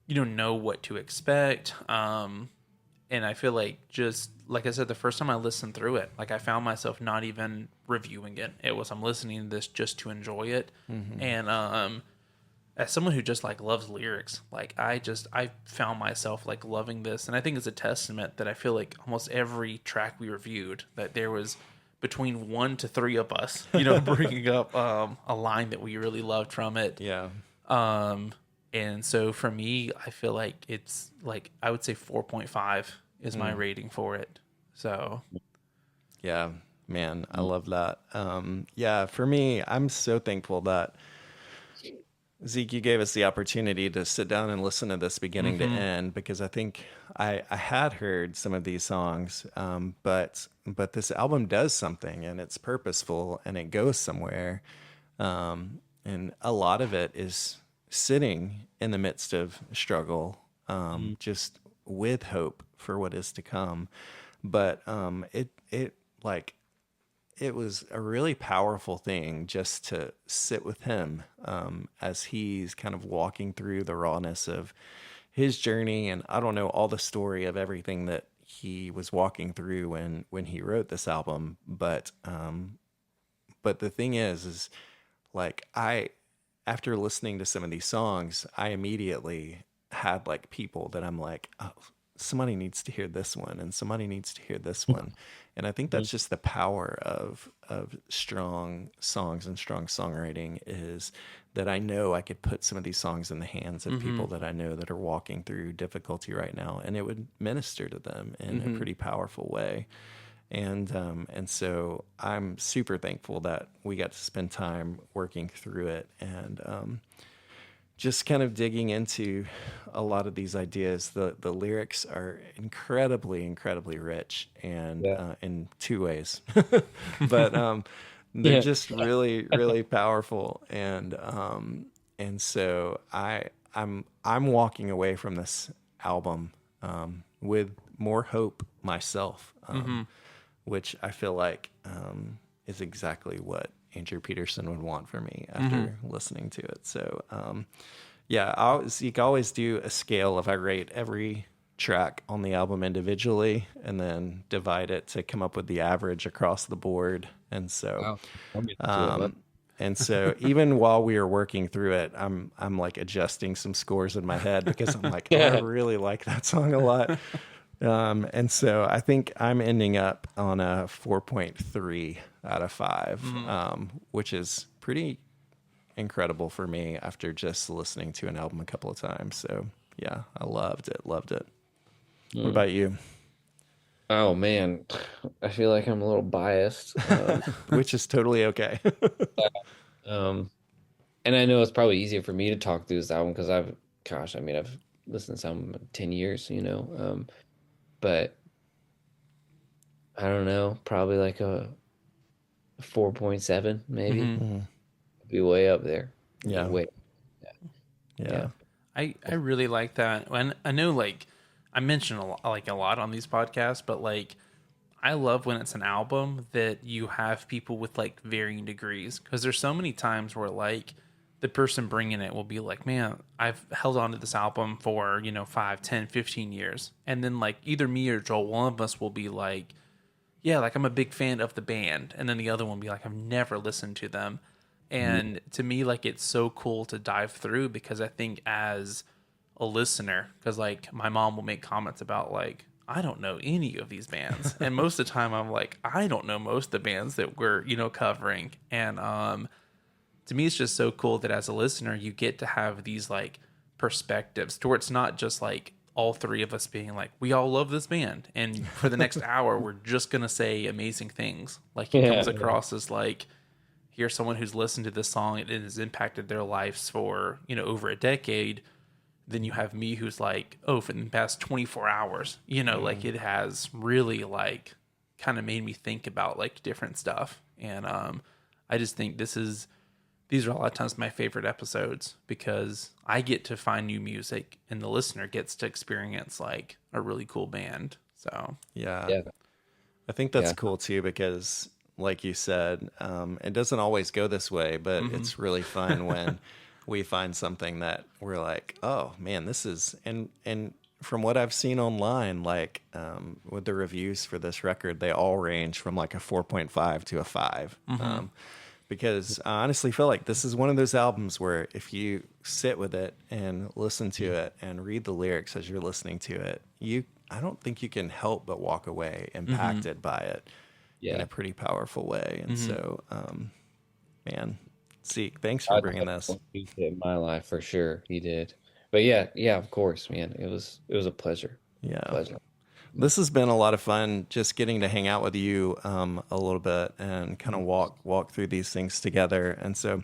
know what to expect. And I feel like just like I said, the first time I listened through it, like I found myself not even reviewing it. It was I'm listening to this just to enjoy it. And as someone who just like loves lyrics, like I found myself like loving this, and I think it's a testament that I feel like almost every track we reviewed that there was between 1 to 3 of us, bringing up a line that we really loved from it. Yeah. And so for me, I feel like it's like I would say 4.5 is my rating for it. So Yeah, man, I love that. Yeah, for me, I'm so thankful that Zeke, you gave us the opportunity to sit down and listen to this beginning to end, because I think I had heard some of these songs, but this album does something and it's purposeful and it goes somewhere, and a lot of it is sitting in the midst of struggle, just with hope for what is to come. But it was a really powerful thing just to sit with him, as he's kind of walking through the rawness of his journey. And I don't know all the story of everything that he was walking through when he wrote this album, but the thing is like after listening to some of these songs, I immediately had like people that I'm like, oh, somebody needs to hear this one and somebody needs to hear this one. And I think that's just the power of strong songs and strong songwriting, is that I know I could put some of these songs in the hands of people that I know that are walking through difficulty right now, and it would minister to them in a pretty powerful way. And so I'm super thankful that we got to spend time working through it, and just kind of digging into a lot of these ideas. The lyrics are incredibly, incredibly rich, and Yeah. in two ways, but they're Yeah. just really, really powerful. And so I'm walking away from this album with more hope myself, which I feel like is exactly what Andrew Peterson would want for me after listening to it. So, yeah, Zeke always do a scale of I rate every track on the album individually and then divide it to come up with the average across the board. And so, Wow. I'll get to it, bud. and so even while we are working through it, I'm like adjusting some scores in my head, because I'm like, oh, I really like that song a lot. And so I think I'm ending up on a 4.3 out of 5, which is pretty incredible for me after just listening to an album a couple of times. So yeah, I loved it. What about you? Oh man, I feel like I'm a little biased. Which is totally okay. Um, and I know it's probably easier for me to talk through this album because I've listened to this album in 10 years, but I don't know, probably like a 4.7 maybe. Be way up there. Yeah. Way. Yeah. I really like that. And I know like I mention a lot on these podcasts, but like I love when it's an album that you have people with like varying degrees, because there's so many times where like the person bringing it will be like, man, I've held on to this album for, 5, 10, 15 years. And then like either me or Joel, one of us will be like, yeah, like I'm a big fan of the band. And then the other one will be like, I've never listened to them. And to me, like, it's so cool to dive through, because I think as a listener, because like my mom will make comments about like, I don't know any of these bands. And most of the time I'm like, I don't know most of the bands that we're, covering. And to me, it's just so cool that as a listener, you get to have these like perspectives to where it's not just like all three of us being like, we all love this band, and for the next hour, we're just going to say amazing things. Like, it comes across as like, here's someone who's listened to this song and it has impacted their lives for, over a decade. Then you have me who's like, oh, for the past 24 hours, like it has really like kind of made me think about like different stuff. And I just think these are a lot of times my favorite episodes, because I get to find new music and the listener gets to experience like a really cool band. So Yeah. I think that's cool too, because like you said, it doesn't always go this way, but it's really fun when we find something that we're like, oh man, this is, and from what I've seen online, like with the reviews for this record, they all range from like a 4.5 to a 5. Because I honestly feel like this is one of those albums where if you sit with it and listen to it and read the lyrics as you're listening to it, I don't think you can help but walk away impacted by it in a pretty powerful way. And so, man, Zeke, thanks for bringing this. He did in my life for sure. He did. But yeah, of course, man. It was a pleasure. Yeah. Pleasure. This has been a lot of fun, just getting to hang out with you a little bit and kind of walk through these things together. And so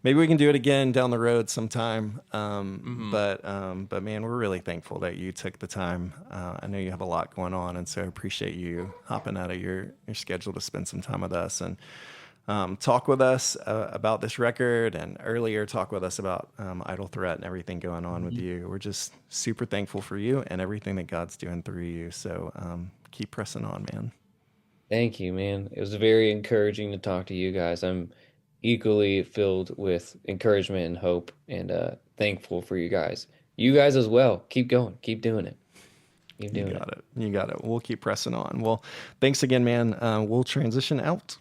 maybe we can do it again down the road sometime. But man, we're really thankful that you took the time. I know you have a lot going on, and so I appreciate you hopping out of your schedule to spend some time with us and talk with us about this record, and earlier talk with us about Idle Threat and everything going on with you. We're just super thankful for you and everything that God's doing through you. So keep pressing on, man. Thank you, man. It was very encouraging to talk to you guys. I'm equally filled with encouragement and hope, and thankful for you guys. You guys as well. Keep going. Keep doing it. Keep doing it. You got it. We'll keep pressing on. Well, thanks again, man. We'll transition out.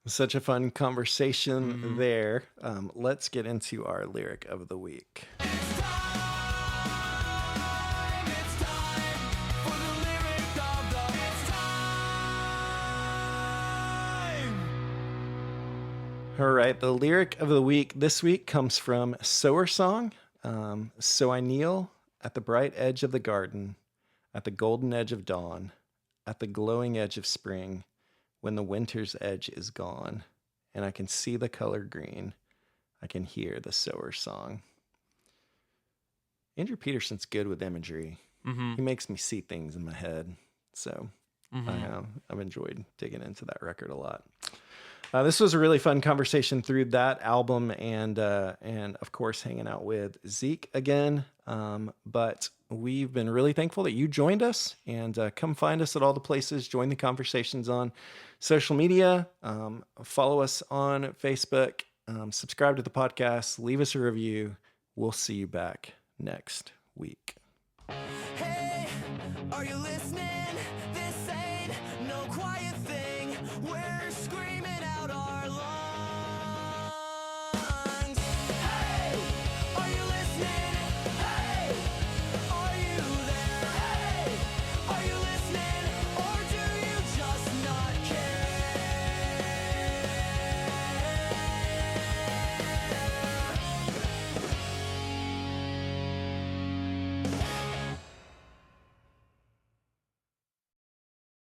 Such a fun conversation there. Let's get into our lyric of the week. It's time for the lyric of the time. All right, the lyric of the week this week comes from Sower Song. So I kneel at the bright edge of the garden, at the golden edge of dawn, at the glowing edge of spring, when the winter's edge is gone, and I can see the color green, I can hear the sower song. Andrew Peterson's good with imagery. He makes me see things in my head. So I've enjoyed digging into that record a lot. This was a really fun conversation through that album, and of course hanging out with Zeke again. But we've been really thankful that you joined us, and come find us at all the places. Join the conversations on social media. Follow us on Facebook. Subscribe to the podcast. Leave us a review. We'll see you back next week. Hey, are you listening? This ain't no quiet thing. We're